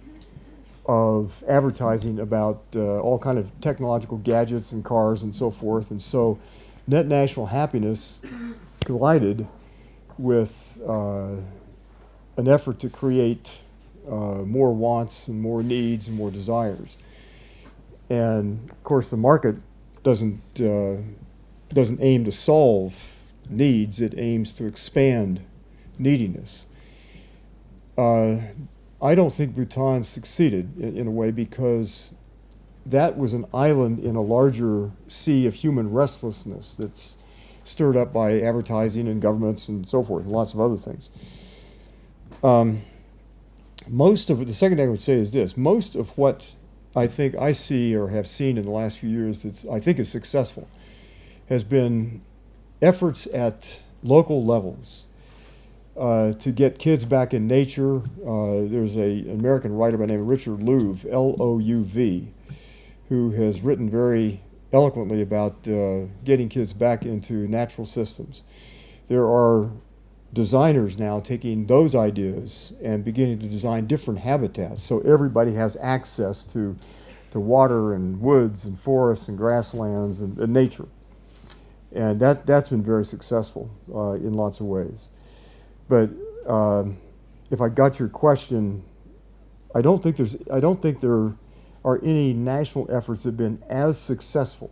of advertising about all kind of technological gadgets and cars and so forth. And so net national happiness collided with an effort to create more wants and more needs and more desires. And of course the market doesn't aim to solve needs, it aims to expand neediness. I don't think Bhutan succeeded in a way because that was an island in a larger sea of human restlessness that's stirred up by advertising and governments and so forth, and lots of other things. Most of it, the second thing I would say is this, most of what I think I see or have seen in the last few years that I think is successful has been efforts at local levels to get kids back in nature. There's an American writer by the name of Richard Louv, L-O-U-V, who has written very eloquently about getting kids back into natural systems. There are designers now taking those ideas and beginning to design different habitats so everybody has access to water and woods and forests and grasslands and nature. And that's been very successful in lots of ways. But if I got your question, I don't think there are any national efforts that have been as successful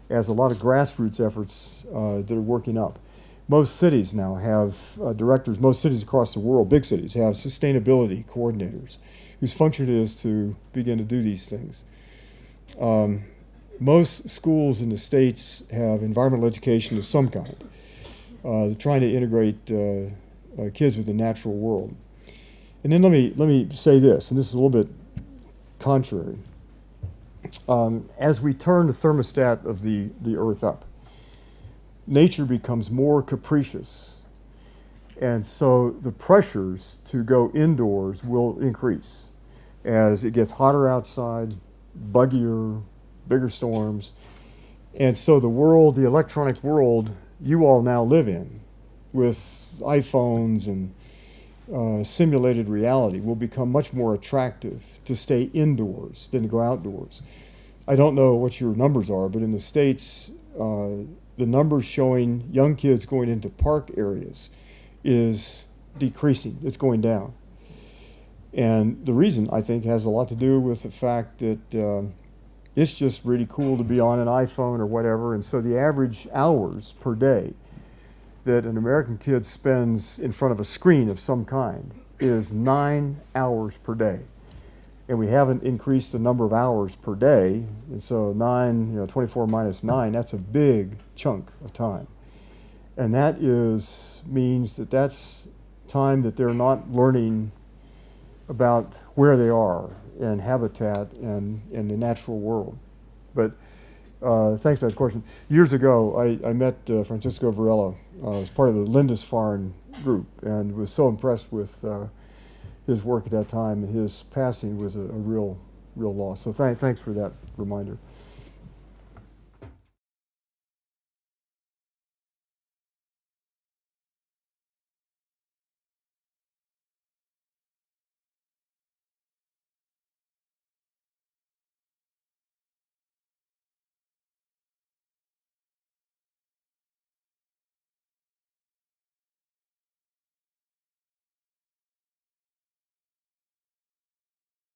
as a lot of grassroots efforts that are working up. Most cities now have directors, most cities across the world, big cities, have sustainability coordinators whose function it is to begin to do these things. Most schools in the States have environmental education of some kind. They're trying to integrate kids with the natural world. And then let me say this, and this is a little bit contrary. As we turn the thermostat of the earth up, nature becomes more capricious. And so the pressures to go indoors will increase as it gets hotter outside, buggier, bigger storms. And so the electronic world you all now live in with iPhones and simulated reality will become much more attractive to stay indoors than to go outdoors. I don't know what your numbers are, but in the States, the numbers showing young kids going into park areas is decreasing. It's going down. And the reason, I think, has a lot to do with the fact that it's just really cool to be on an iPhone or whatever. And so the average hours per day that an American kid spends in front of a screen of some kind is 9 hours per day. And we haven't increased the number of hours per day. And so 24 minus 9, that's a big chunk of time. And that means that that's time that they're not learning about where they are and habitat and the natural world. But thanks for that question. Years ago, I met Francisco Varela as part of the Lindisfarne group and was so impressed with his work at that time, and his passing was a real loss. So thanks for that reminder.